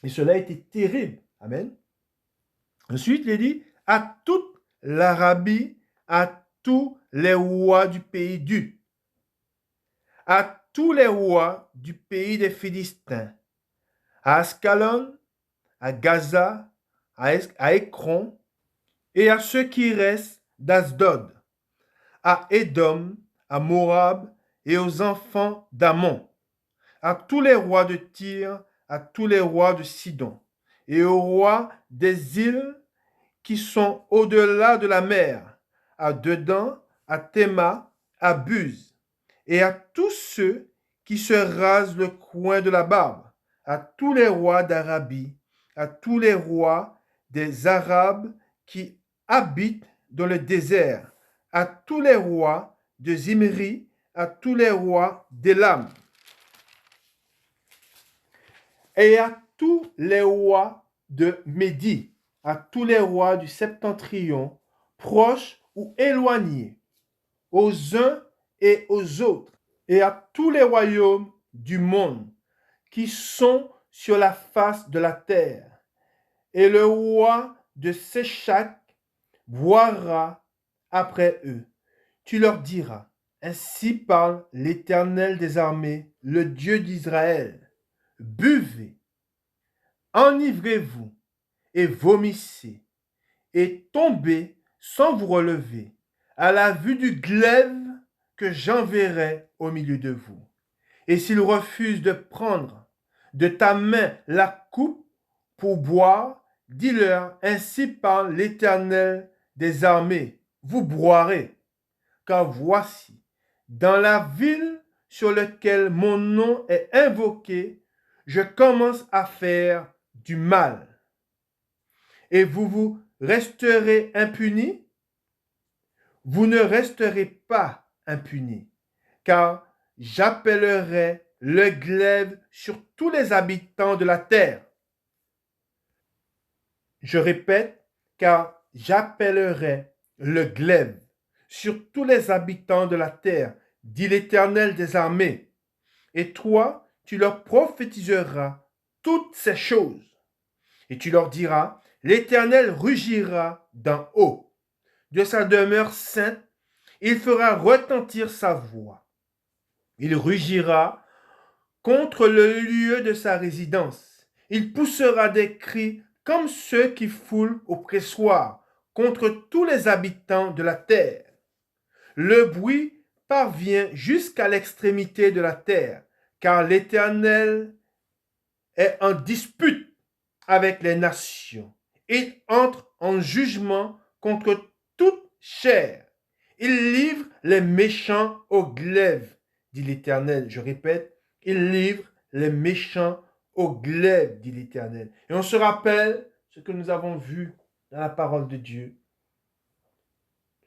cela a été terrible. Amen. Ensuite, il est dit, à toute l'Arabie, à tous les rois du pays à tous les rois du pays des Philistins, à Ascalon, à Gaza, à Écron, et à ceux qui restent d'Asdod, à Édom, à Moab, et aux enfants d'Ammon, à tous les rois de Tyr, à tous les rois de Sidon, et aux rois des îles qui sont au-delà de la mer, à Dedan, à Théma, à Buz, et à tous ceux qui se rasent le coin de la barbe, à tous les rois d'Arabie, à tous les rois des Arabes qui habitent dans le désert, à tous les rois de Zimri, à tous les rois d'Élam, et à tous les rois de Médie, à tous les rois du septentrion, proches ou éloignés, aux uns et aux autres, et à tous les royaumes du monde qui sont sur la face de la terre. Et le roi de Séchac boira après eux. Tu leur diras, ainsi parle l'Éternel des armées, le Dieu d'Israël. Buvez, enivrez-vous et vomissez, et tombez sans vous relever, à la vue du glaive que j'enverrai au milieu de vous. Et s'ils refusent de prendre de ta main la coupe pour boire, dis-leur, ainsi parle l'Éternel des armées, vous boirez, car voici, dans la ville sur laquelle mon nom est invoqué, je commence à faire du mal. Et vous resterez impunis? Vous ne resterez pas impunis, car j'appellerai le glaive sur tous les habitants de la terre. Je répète, car j'appellerai le glaive sur tous les habitants de la terre, dit l'Éternel des armées. Et toi, tu leur prophétiseras toutes ces choses. Et tu leur diras, l'Éternel rugira d'en haut. De sa demeure sainte, il fera retentir sa voix. Il rugira contre le lieu de sa résidence. Il poussera des cris comme ceux qui foulent au pressoir contre tous les habitants de la terre. Le bruit parvient jusqu'à l'extrémité de la terre, car l'Éternel est en dispute avec les nations. Il entre en jugement contre toute chair. Il livre les méchants au glaive, dit l'Éternel. Je répète, il livre les méchants au glaive, dit l'Éternel. Et on se rappelle ce que nous avons vu dans la parole de Dieu.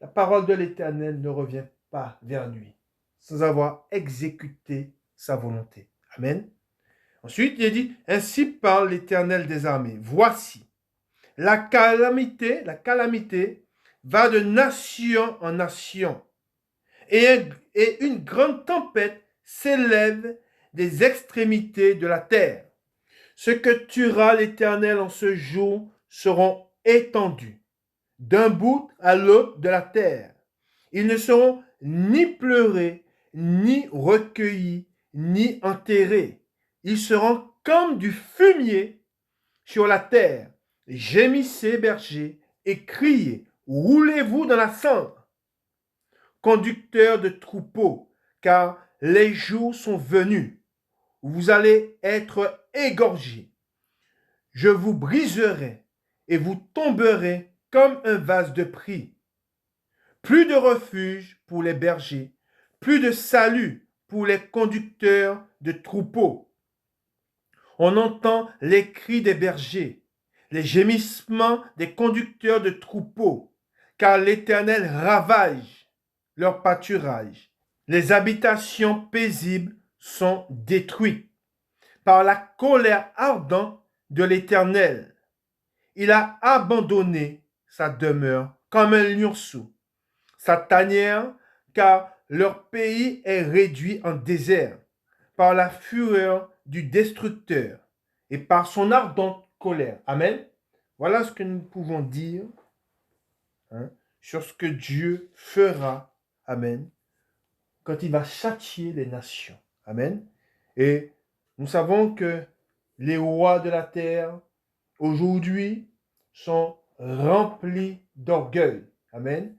La parole de l'Éternel ne revient pas vers lui sans avoir exécuté sa volonté. Amen. Ensuite, il est dit, ainsi parle l'Éternel des armées. Voici, la calamité va de nation en nation, et une grande tempête s'élève des extrémités de la terre. Ce que tuera l'Éternel en ce jour seront étendus d'un bout à l'autre de la terre. Ils ne seront ni pleurés, ni recueillis, ni enterrés. Ils seront comme du fumier sur la terre. Gémissez, bergers, et criez, roulez-vous dans la cendre. Conducteurs de troupeaux, car les jours sont venus où vous allez être égorgés. Je vous briserai et vous tomberez comme un vase de prix. Plus de refuge pour les bergers, plus de salut pour les conducteurs de troupeaux. On entend les cris des bergers, les gémissements des conducteurs de troupeaux, car l'Éternel ravage leur pâturage. Les habitations paisibles sont détruites par la colère ardente de l'Éternel. Il a abandonné sa demeure comme un lionceau, sa tanière, car leur pays est réduit en désert par la fureur du destructeur et par son ardente colère. Amen. Voilà ce que nous pouvons dire sur ce que Dieu fera. Amen. Quand il va châtier les nations. Amen. Et nous savons que les rois de la terre, aujourd'hui, sont remplis d'orgueil. Amen.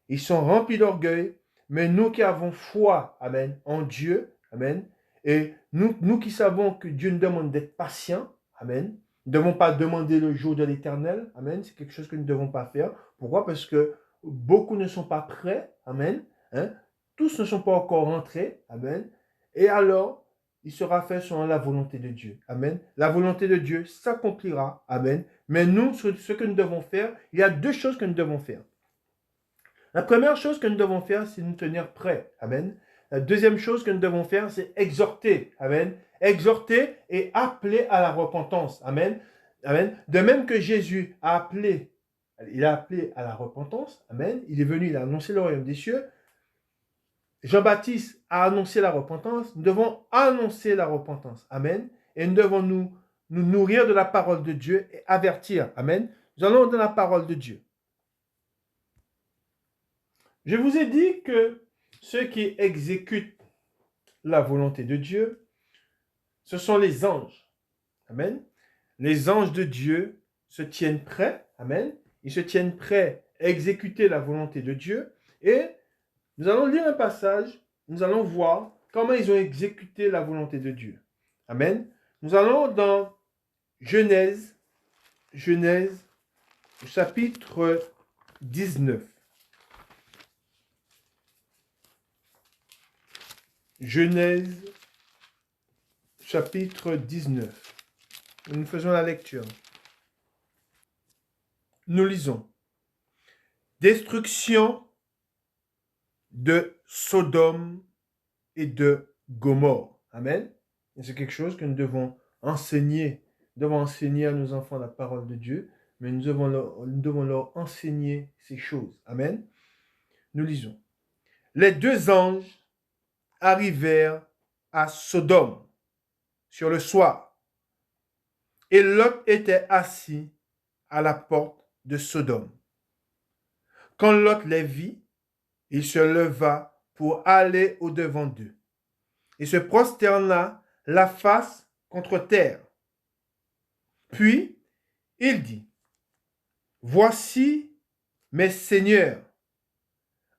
Ils sont remplis d'orgueil, mais nous qui avons foi, amen, en Dieu, amen, et nous qui savons que Dieu nous demande d'être patients, amen, nous ne devons pas demander le jour de l'éternel, amen, c'est quelque chose que nous ne devons pas faire. Pourquoi? Parce que beaucoup ne sont pas prêts, amen, tous ne sont pas encore rentrés, amen, et alors, il sera fait selon la volonté de Dieu, amen. La volonté de Dieu s'accomplira, amen, mais nous, ce que nous devons faire, il y a deux choses que nous devons faire. La première chose que nous devons faire, c'est nous tenir prêts. Amen. La deuxième chose que nous devons faire, c'est exhorter. Amen. Exhorter et appeler à la repentance. Amen. Amen. De même que Jésus a appelé, il a appelé à la repentance. Amen. Il est venu, il a annoncé le royaume des cieux. Jean-Baptiste a annoncé la repentance. Nous devons annoncer la repentance. Amen. Et nous devons nous nourrir de la parole de Dieu et avertir. Amen. Nous allons dans la parole de Dieu. Je vous ai dit que ceux qui exécutent la volonté de Dieu, ce sont les anges. Amen. Les anges de Dieu se tiennent prêts. Amen. Ils se tiennent prêts à exécuter la volonté de Dieu. Et nous allons lire un passage. Nous allons voir comment ils ont exécuté la volonté de Dieu. Amen. Nous allons dans Genèse, chapitre 19. Genèse, chapitre 19. Nous faisons la lecture. Nous lisons. Destruction de Sodome et de Gomorrhe. Amen. Et c'est quelque chose que nous devons enseigner. Nous devons enseigner à nos enfants la parole de Dieu, mais nous devons leur enseigner ces choses. Amen. Nous lisons. Les deux anges arrivèrent à Sodome sur le soir, et Lot était assis à la porte de Sodome. Quand Lot les vit, il se leva pour aller au-devant d'eux, et se prosterna la face contre terre. Puis il dit, « Voici mes seigneurs,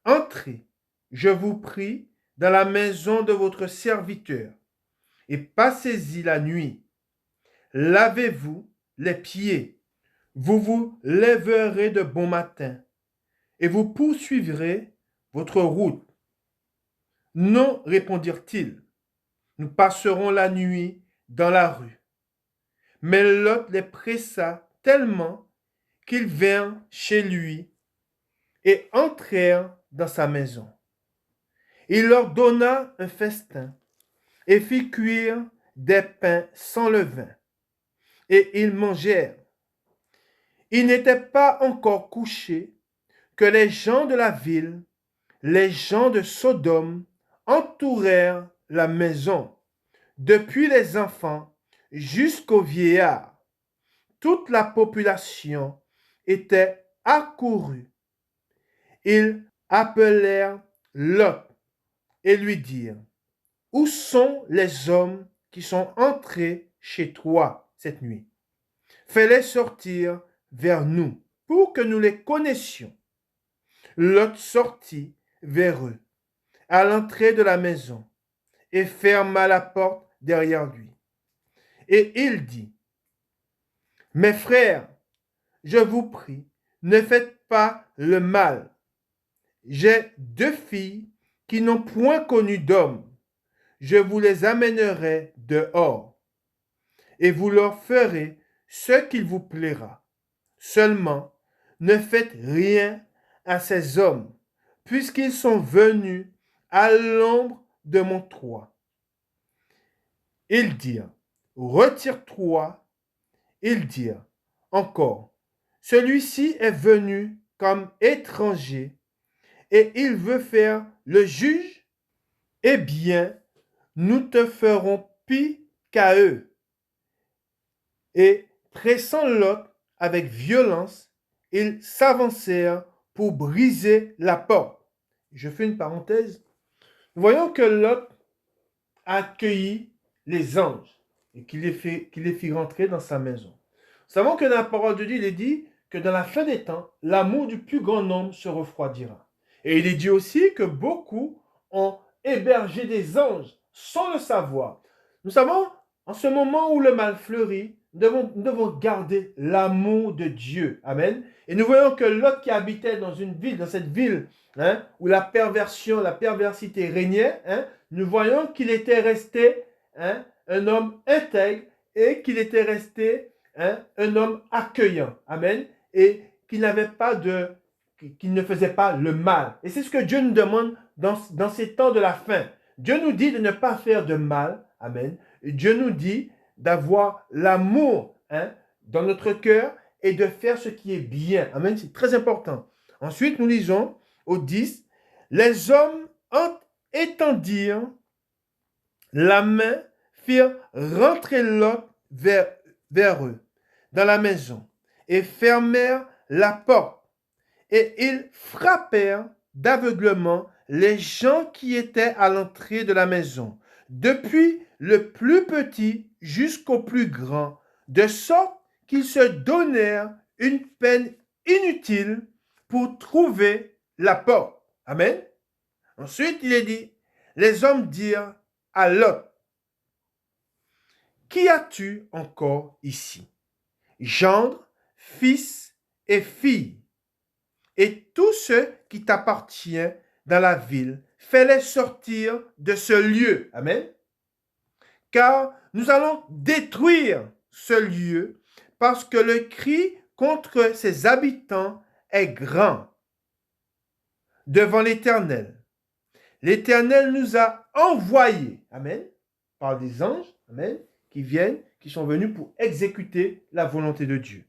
entrez, je vous prie, dans la maison de votre serviteur, et passez-y la nuit. Lavez-vous les pieds, vous vous lèverez de bon matin, et vous poursuivrez votre route. » Non, répondirent-ils, nous passerons la nuit dans la rue. Mais Lot les pressa tellement qu'ils vinrent chez lui et entrèrent dans sa maison. Il leur donna un festin et fit cuire des pains sans levain, et ils mangèrent. Il n'était pas encore couché que les gens de la ville, les gens de Sodome, entourèrent la maison, depuis les enfants jusqu'aux vieillards. Toute la population était accourue. Ils appelèrent Lot et lui dirent, où sont les hommes qui sont entrés chez toi cette nuit? Fais-les sortir vers nous pour que nous les connaissions. Lot sortit vers eux à l'entrée de la maison et ferma la porte derrière lui. Et il dit, mes frères, je vous prie, ne faites pas le mal. J'ai 2 filles qui n'ont point connu d'homme. Je vous les amènerai dehors, et vous leur ferez ce qu'il vous plaira. Seulement, ne faites rien à ces hommes, puisqu'ils sont venus à l'ombre de mon toit. Ils dirent, retire-toi. Ils dirent encore, celui-ci est venu comme étranger, et il veut faire le juge. Eh bien, nous te ferons pis qu'à eux. Et pressant Lot avec violence, ils s'avancèrent pour briser la porte. Je fais une parenthèse. Nous voyons que Lot a accueilli les anges et qu'il les fit rentrer dans sa maison. Nous savons que dans la parole de Dieu, il est dit que dans la fin des temps, l'amour du plus grand nombre se refroidira. Et il est dit aussi que beaucoup ont hébergé des anges sans le savoir. Nous savons, en ce moment où le mal fleurit, nous devons garder l'amour de Dieu. Amen. Et nous voyons que Lot qui habitait dans une ville, dans cette ville, où la perversion, la perversité régnait, nous voyons qu'il était resté un homme intègre et qu'il était resté un homme accueillant. Amen. Et qu'il ne faisait pas le mal. Et c'est ce que Dieu nous demande dans ces temps de la fin. Dieu nous dit de ne pas faire de mal. Amen. Et Dieu nous dit d'avoir l'amour dans notre cœur et de faire ce qui est bien. Amen. C'est très important. Ensuite, nous lisons au 10. Les hommes étendirent la main, firent rentrer Lot vers eux dans la maison et fermèrent la porte. Et ils frappèrent d'aveuglement les gens qui étaient à l'entrée de la maison, depuis le plus petit jusqu'au plus grand, de sorte qu'ils se donnèrent une peine inutile pour trouver la porte. Amen. Ensuite, il est dit, les hommes dirent à Lot, qui as-tu encore ici? Gendre, fils et fille, et tous ceux qui t'appartiennent dans la ville, fais-les sortir de ce lieu. Amen. Car nous allons détruire ce lieu parce que le cri contre ses habitants est grand devant l'Éternel. L'Éternel nous a envoyés, amen, par des anges, amen, qui sont venus pour exécuter la volonté de Dieu.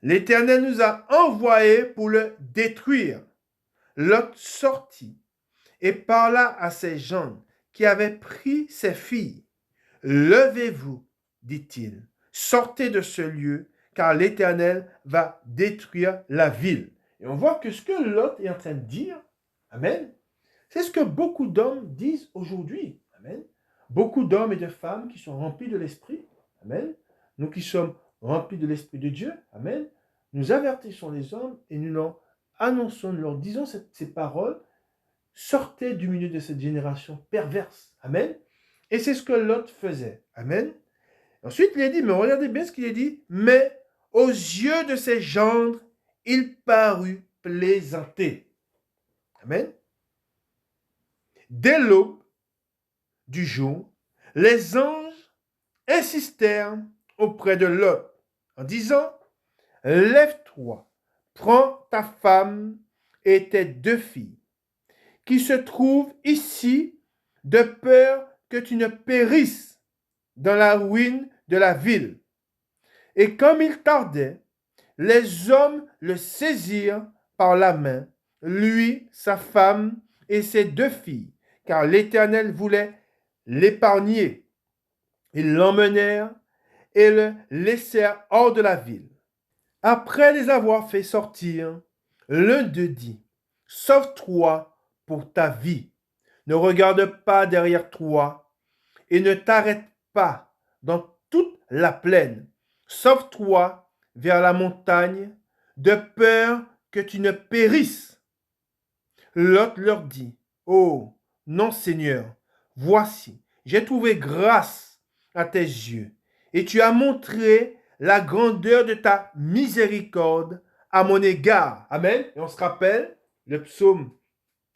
L'Éternel nous a envoyés pour le détruire. Lot sortit et parla à ses gens qui avaient pris ses filles. Levez-vous, dit-il, sortez de ce lieu, car l'Éternel va détruire la ville. Et on voit que ce que Lot est en train de dire, amen, c'est ce que beaucoup d'hommes disent aujourd'hui. Amen. Beaucoup d'hommes et de femmes qui sont remplis de l'Esprit. Amen. Nous qui sommes remplis de l'Esprit de Dieu. Amen. Nous avertissons les hommes et nous leur annonçons, nous leur disons ces paroles. Sortez du milieu de cette génération perverse. Amen. Et c'est ce que Lot faisait. Amen. Ensuite, il est dit, mais regardez bien ce qu'il est dit. Mais aux yeux de ses gendres, il parut plaisanter. Amen. Dès l'aube du jour, les anges insistèrent auprès de Lot en disant, lève-toi, prends ta femme et tes 2 filles, qui se trouvent ici, de peur que tu ne périsses dans la ruine de la ville. Et comme il tardait, les hommes le saisirent par la main, lui, sa femme et ses 2 filles, car l'Éternel voulait l'épargner. Ils l'emmenèrent et le laissèrent hors de la ville. Après les avoir fait sortir, l'un d'eux dit, sauve-toi pour ta vie, ne regarde pas derrière toi et ne t'arrête pas dans toute la plaine. Sauve-toi vers la montagne, de peur que tu ne périsses. L'autre leur dit, oh, non Seigneur, voici, j'ai trouvé grâce à tes yeux, et tu as montré la grandeur de ta miséricorde à mon égard. Amen. Et on se rappelle le psaume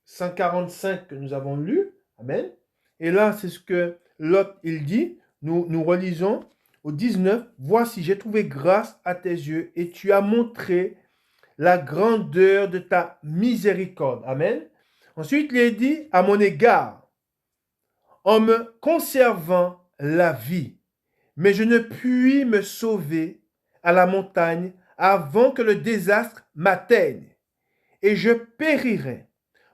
145 que nous avons lu. Amen. Et là, c'est ce que Lot, il dit. Nous relisons au 19. Voici, j'ai trouvé grâce à tes yeux et tu as montré la grandeur de ta miséricorde. Amen. Ensuite, il est dit à mon égard, en me conservant la vie, mais je ne puis me sauver à la montagne avant que le désastre m'atteigne, et je périrai.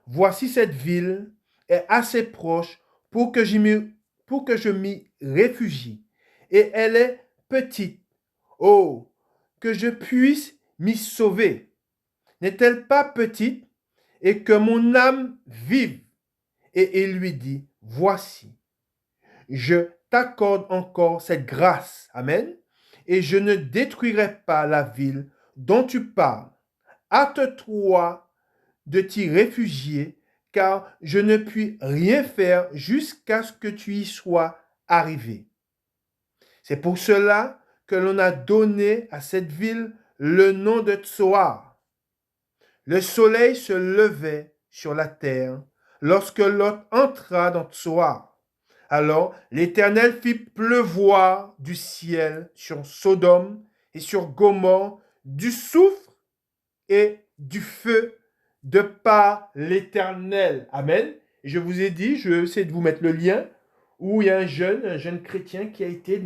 Voici cette ville est assez proche pour que je m'y réfugie, et elle est petite. Oh, que je puisse m'y sauver. N'est-elle pas petite et que mon âme vive? Et il lui dit, voici, je t'accorde encore cette grâce. Amen. Et je ne détruirai pas la ville dont tu parles. Hâte-toi de t'y réfugier, car je ne puis rien faire jusqu'à ce que tu y sois arrivé. C'est pour cela que l'on a donné à cette ville le nom de Tsoar. Le soleil se levait sur la terre lorsque Lot entra dans Tsoar. Alors l'Éternel fit pleuvoir du ciel sur Sodome et sur Gomorrhe du soufre et du feu de par l'Éternel. Amen. Et je vous ai dit, je vais essayer de vous mettre le lien, où il y a un jeune chrétien qui a été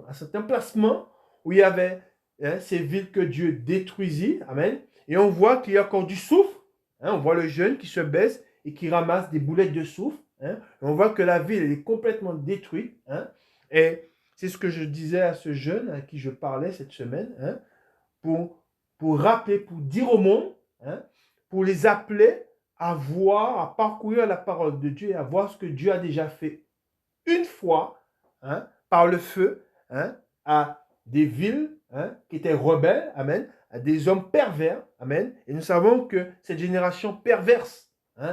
à cet emplacement où il y avait ces villes que Dieu détruisit. Amen. Et on voit qu'il y a encore du soufre. On voit le jeune qui se baisse et qui ramasse des boulettes de soufre. On voit que la ville est complètement détruite. Et c'est ce que je disais à ce jeune à qui je parlais cette semaine, pour rappeler, pour dire au monde, pour les appeler à voir, à parcourir la parole de Dieu et à voir ce que Dieu a déjà fait une fois, par le feu, à des villes qui étaient rebelles, amen, à des hommes pervers, amen. Et nous savons que cette génération perverse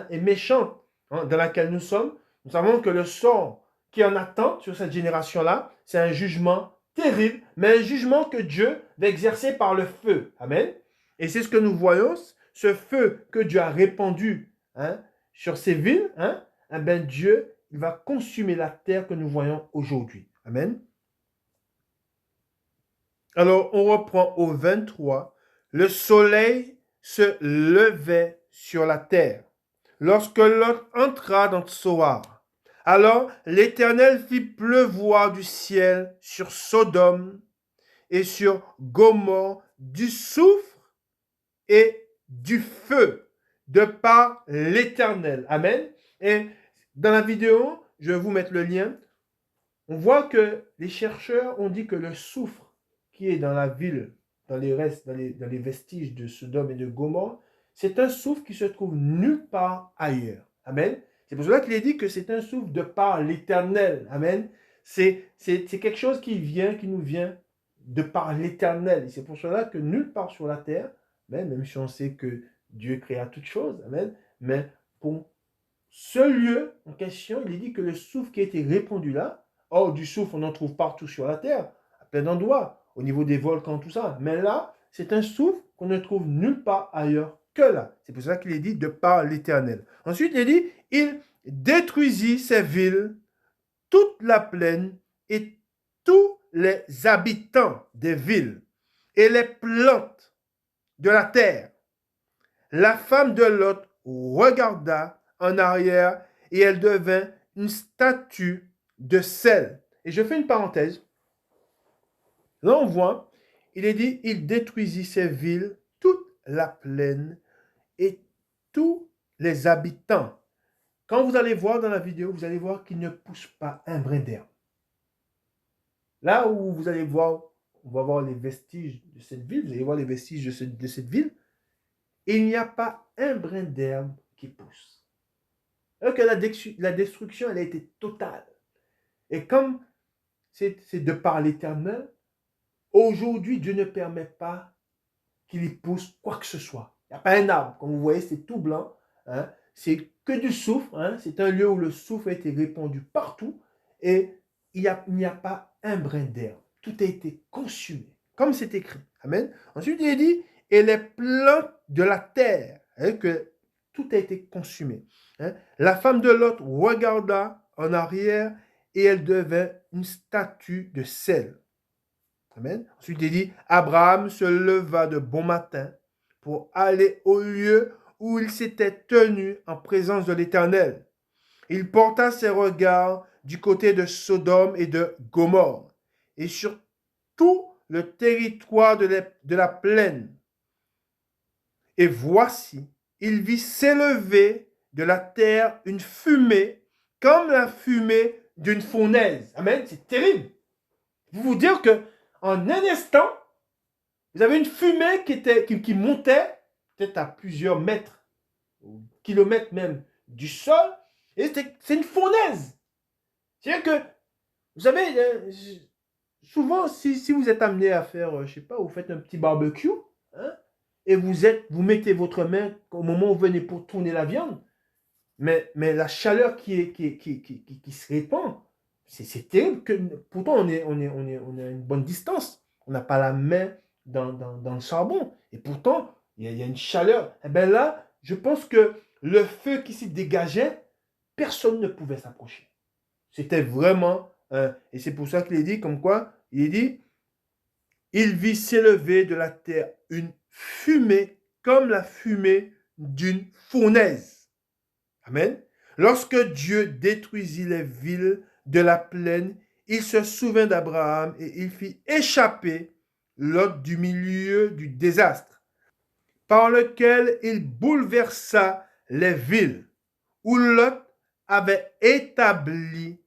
et méchante dans laquelle nous sommes, nous savons que le sort qui en attend sur cette génération-là, c'est un jugement terrible, mais un jugement que Dieu va exercer par le feu. Amen. Et c'est ce que nous voyons, ce feu que Dieu a répandu sur ces villes, Dieu, il va consumer la terre que nous voyons aujourd'hui. Amen. Alors, on reprend au 23. Le soleil se levait sur la terre lorsque Lot entra dans Tsoar. Alors l'Éternel fit pleuvoir du ciel sur Sodome et sur Gomorrhe du soufre et du feu de par l'Éternel. Amen. Et dans la vidéo, je vais vous mettre le lien. On voit que les chercheurs ont dit que le soufre qui est dans la ville, dans les restes, dans les vestiges de Sodome et de Gomorrhe, c'est un soufre qui se trouve nulle part ailleurs. Amen. C'est pour cela qu'il est dit que c'est un souffle de par l'Éternel. Amen. C'est quelque chose qui nous vient de par l'Éternel. Et c'est pour cela que nulle part sur la terre, même si on sait que Dieu créa toutes choses, amen, mais pour ce lieu en question, il est dit que le souffle qui a été répandu là, or du souffle on en trouve partout sur la terre, à plein d'endroits, au niveau des volcans, tout ça. Mais là, c'est un souffle qu'on ne trouve nulle part ailleurs que là. C'est pour ça qu'il est dit de par l'Éternel. Ensuite, il est dit, il détruisit ces villes, toute la plaine et tous les habitants des villes et les plantes de la terre. La femme de Lot regarda en arrière et elle devint une statue de sel. Et je fais une parenthèse. Là, on voit, il est dit, il détruisit ces villes, toute la plaine et tous les habitants. Quand vous allez voir dans la vidéo, vous allez voir qu'il ne pousse pas un brin d'herbe. Là où vous allez voir, on va voir les vestiges de cette ville, vous allez voir les vestiges de cette ville, il n'y a pas un brin d'herbe qui pousse. Alors que la destruction, elle a été totale. Et comme c'est de par l'Éternel, aujourd'hui, Dieu ne permet pas qu'il y pousse quoi que ce soit. Il n'y a pas un arbre. Comme vous voyez, c'est tout blanc. Hein. C'est que du soufre. Hein. C'est un lieu où le soufre a été répandu partout. Et il n'y a pas un brin d'herbe. Tout a été consumé. Comme c'est écrit. Amen. Ensuite, il est dit, et les plantes de la terre. Hein, que tout a été consumé. Hein. La femme de Lot regarda en arrière et elle devint une statue de sel. Amen. Ensuite, il dit, Abraham se leva de bon matin pour aller au lieu où il s'était tenu en présence de l'Éternel. Il porta ses regards du côté de Sodome et de Gomorrhe et sur tout le territoire de la plaine. Et voici, il vit s'élever de la terre une fumée comme la fumée d'une fournaise. Amen. C'est terrible. Je vais vous dire que en un instant, vous avez une fumée qui montait peut-être à plusieurs mètres, kilomètres même du sol, et c'est une fournaise. C'est-à-dire que, vous savez, souvent, si vous êtes amené à faire, je sais pas, vous faites un petit barbecue, hein, et vous mettez votre main au moment où vous venez pour tourner la viande, mais la chaleur qui se répand, c'est terrible. Pourtant, on est à une bonne distance. On n'a pas la main dans le charbon. Et pourtant, il y a une chaleur. Et bien là, je pense que le feu qui s'y dégageait, personne ne pouvait s'approcher. C'était vraiment... et c'est pour ça qu'il est dit, comme quoi, il est dit, il vit s'élever de la terre une fumée comme la fumée d'une fournaise. Amen. Lorsque Dieu détruisit les villes de la plaine, il se souvint d'Abraham et il fit échapper Lot du milieu du désastre, par lequel il bouleversa les villes où Lot avait établi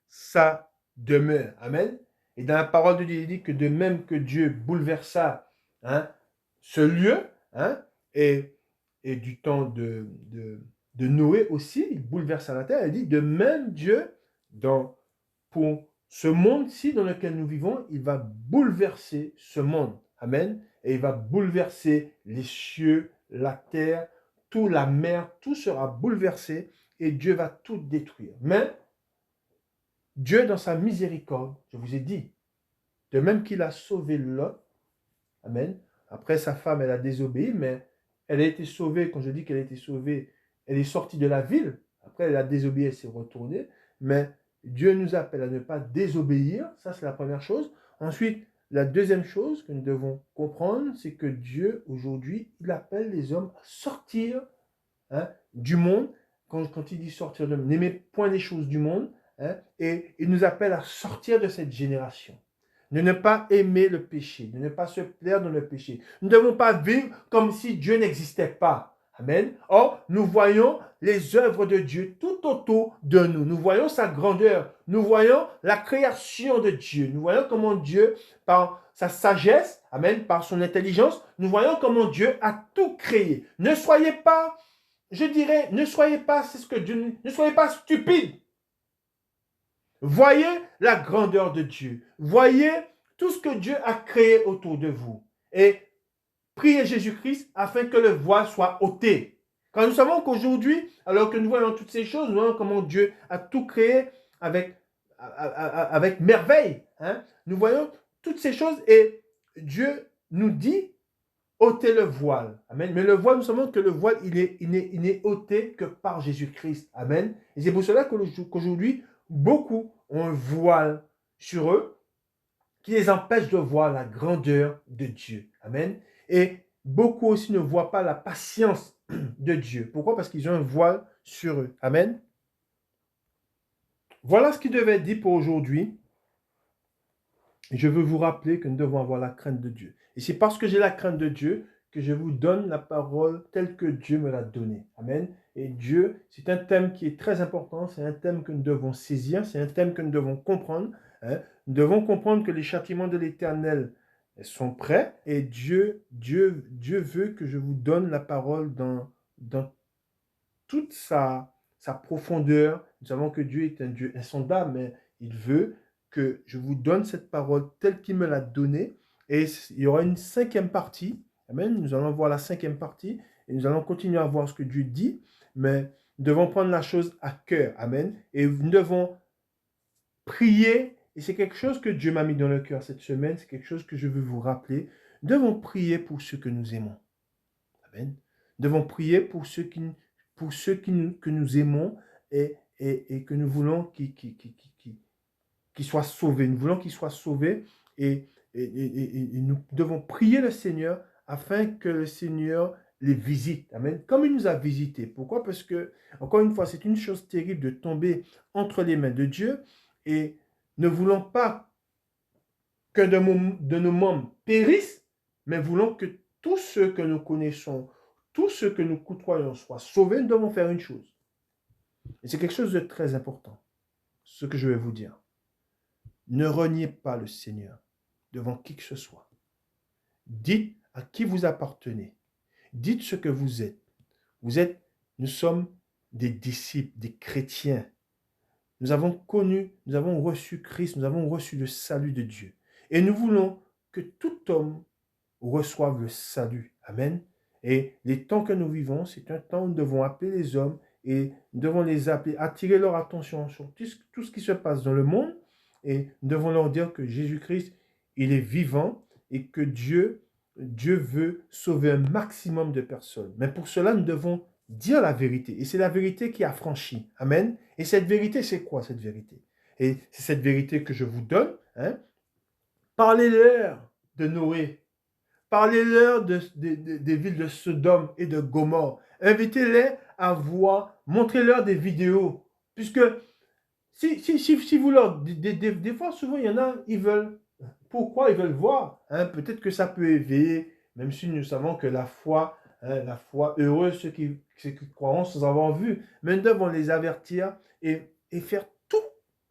sa demeure. Amen. Et dans la parole de Dieu, il dit que de même que Dieu bouleversa ce lieu, et du temps de Noé aussi, il bouleversa la terre. Il dit, de même Dieu, pour ce monde-ci dans lequel nous vivons, il va bouleverser ce monde. Amen. Et il va bouleverser les cieux, la terre, toute la mer, tout sera bouleversé et Dieu va tout détruire. Mais Dieu, dans sa miséricorde, je vous ai dit, de même qu'il a sauvé Lot, amen. Après, sa femme, elle a désobéi, mais elle a été sauvée. Quand je dis qu'elle a été sauvée, elle est sortie de la ville. Après, elle a désobéi, elle s'est retournée. Mais Dieu nous appelle à ne pas désobéir. Ça, c'est la première chose. Ensuite, la deuxième chose que nous devons comprendre, c'est que Dieu, aujourd'hui, il appelle les hommes à sortir du monde. Quand il dit sortir de n'aimez point les choses du monde. Et il nous appelle à sortir de cette génération. De ne pas aimer le péché, de ne pas se plaire dans le péché. Nous ne devons pas vivre comme si Dieu n'existait pas. Amen. Or, nous voyons les œuvres de Dieu tout autour de nous. Nous voyons sa grandeur. Nous voyons la création de Dieu. Nous voyons comment Dieu, par sa sagesse, amen, par son intelligence, nous voyons comment Dieu a tout créé. Ne soyez pas, je dirais, ne soyez pas, c'est ce que Dieu, ne soyez pas stupides. Voyez la grandeur de Dieu. Voyez tout ce que Dieu a créé autour de vous. Et priez Jésus-Christ afin que le voile soit ôté. Quand nous savons qu'aujourd'hui, alors que nous voyons toutes ces choses, nous voyons comment Dieu a tout créé avec merveille. Nous voyons toutes ces choses et Dieu nous dit ôtez le voile. Amen. Mais le voile, nous savons que le voile, il n'est ôté que par Jésus-Christ. Amen. Et c'est pour cela qu'aujourd'hui, beaucoup ont un voile sur eux qui les empêche de voir la grandeur de Dieu. Amen. Et beaucoup aussi ne voient pas la patience de Dieu. Pourquoi? Parce qu'ils ont un voile sur eux. Amen. Voilà ce qui devait être dit pour aujourd'hui. je veux vous rappeler que nous devons avoir la crainte de Dieu. Et c'est parce que j'ai la crainte de Dieu que je vous donne la parole telle que Dieu me l'a donnée. Amen. Et Dieu, c'est un thème qui est très important, c'est un thème que nous devons saisir, c'est un thème que nous devons comprendre. Hein. Nous devons comprendre que les châtiments de l'Éternel sont prêts et Dieu veut que je vous donne la parole dans toute sa profondeur. Nous savons que Dieu est un Dieu insondable, mais il veut que je vous donne cette parole telle qu'il me l'a donnée. Et il y aura une cinquième partie. Amen. Nous allons voir la cinquième partie et nous allons continuer à voir ce que Dieu dit, mais nous devons prendre la chose à cœur. Amen. Et nous devons prier. Et c'est quelque chose que Dieu m'a mis dans le cœur cette semaine. C'est quelque chose que je veux vous rappeler. Nous devons prier pour ceux que nous aimons. Amen. Nous devons prier pour ceux que nous aimons et que nous voulons qu'ils soient sauvés. Nous voulons qu'ils soient sauvés et nous devons prier le Seigneur afin que le Seigneur les visite. Amen. Comme il nous a visités. Pourquoi? Parce que, encore une fois, c'est une chose terrible de tomber entre les mains de Dieu et ne voulons pas qu'un de nos membres périsse, mais voulons que tous ceux que nous connaissons, tous ceux que nous côtoyons soient sauvés. Nous devons faire une chose. Et c'est quelque chose de très important, ce que je vais vous dire. Ne reniez pas le Seigneur devant qui que ce soit. Dites à qui vous appartenez. Dites ce que vous êtes. Nous sommes des disciples, des chrétiens. Nous avons reçu Christ, nous avons reçu le salut de Dieu. Et nous voulons que tout homme reçoive le salut. Amen. Et les temps que nous vivons, c'est un temps où nous devons appeler les hommes et nous devons les appeler, attirer leur attention sur tout ce qui se passe dans le monde. Et nous devons leur dire que Jésus-Christ, il est vivant et que Dieu veut sauver un maximum de personnes. Mais pour cela, nous devons dire la vérité. Et c'est la vérité qui affranchit. Amen. Et cette vérité, c'est quoi cette vérité? Et c'est cette vérité que je vous donne. Hein? Parlez-leur de Noé. Parlez-leur des villes de Sodome et de Gomorre. Invitez-les à voir, montrez-leur des vidéos. Puisque si vous leur... Des fois, souvent, il y en a, ils veulent... Pourquoi ils veulent voir? Hein? Peut-être que ça peut éveiller, même si nous savons que la foi, heureuse ceux qui croiront sans avoir vu. Mais nous devons les avertir et faire tout,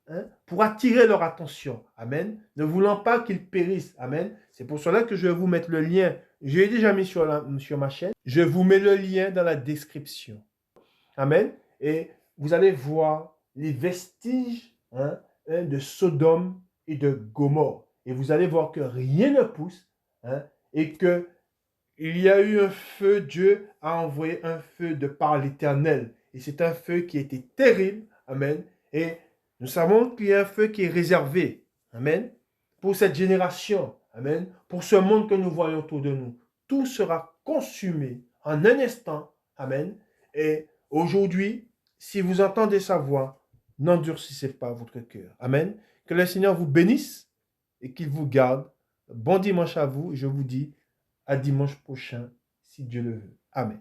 hein, pour attirer leur attention. Amen. Ne voulant pas qu'ils périssent. Amen. C'est pour cela que je vais vous mettre le lien. Je l'ai déjà mis sur ma chaîne. Je vous mets le lien dans la description. Amen. Et vous allez voir les vestiges, hein, de Sodome et de Gomorre. Et vous allez voir que rien ne pousse, hein, et que il y a eu un feu, Dieu a envoyé un feu de par l'Éternel. Et c'est un feu qui était terrible. Amen. Et nous savons qu'il y a un feu qui est réservé. Amen. Pour cette génération. Amen. Pour ce monde que nous voyons autour de nous. Tout sera consumé en un instant. Amen. Et aujourd'hui, si vous entendez sa voix, n'endurcissez pas votre cœur. Amen. Que le Seigneur vous bénisse et qu'il vous garde. Bon dimanche à vous. Je vous dis à dimanche prochain, si Dieu le veut. Amen.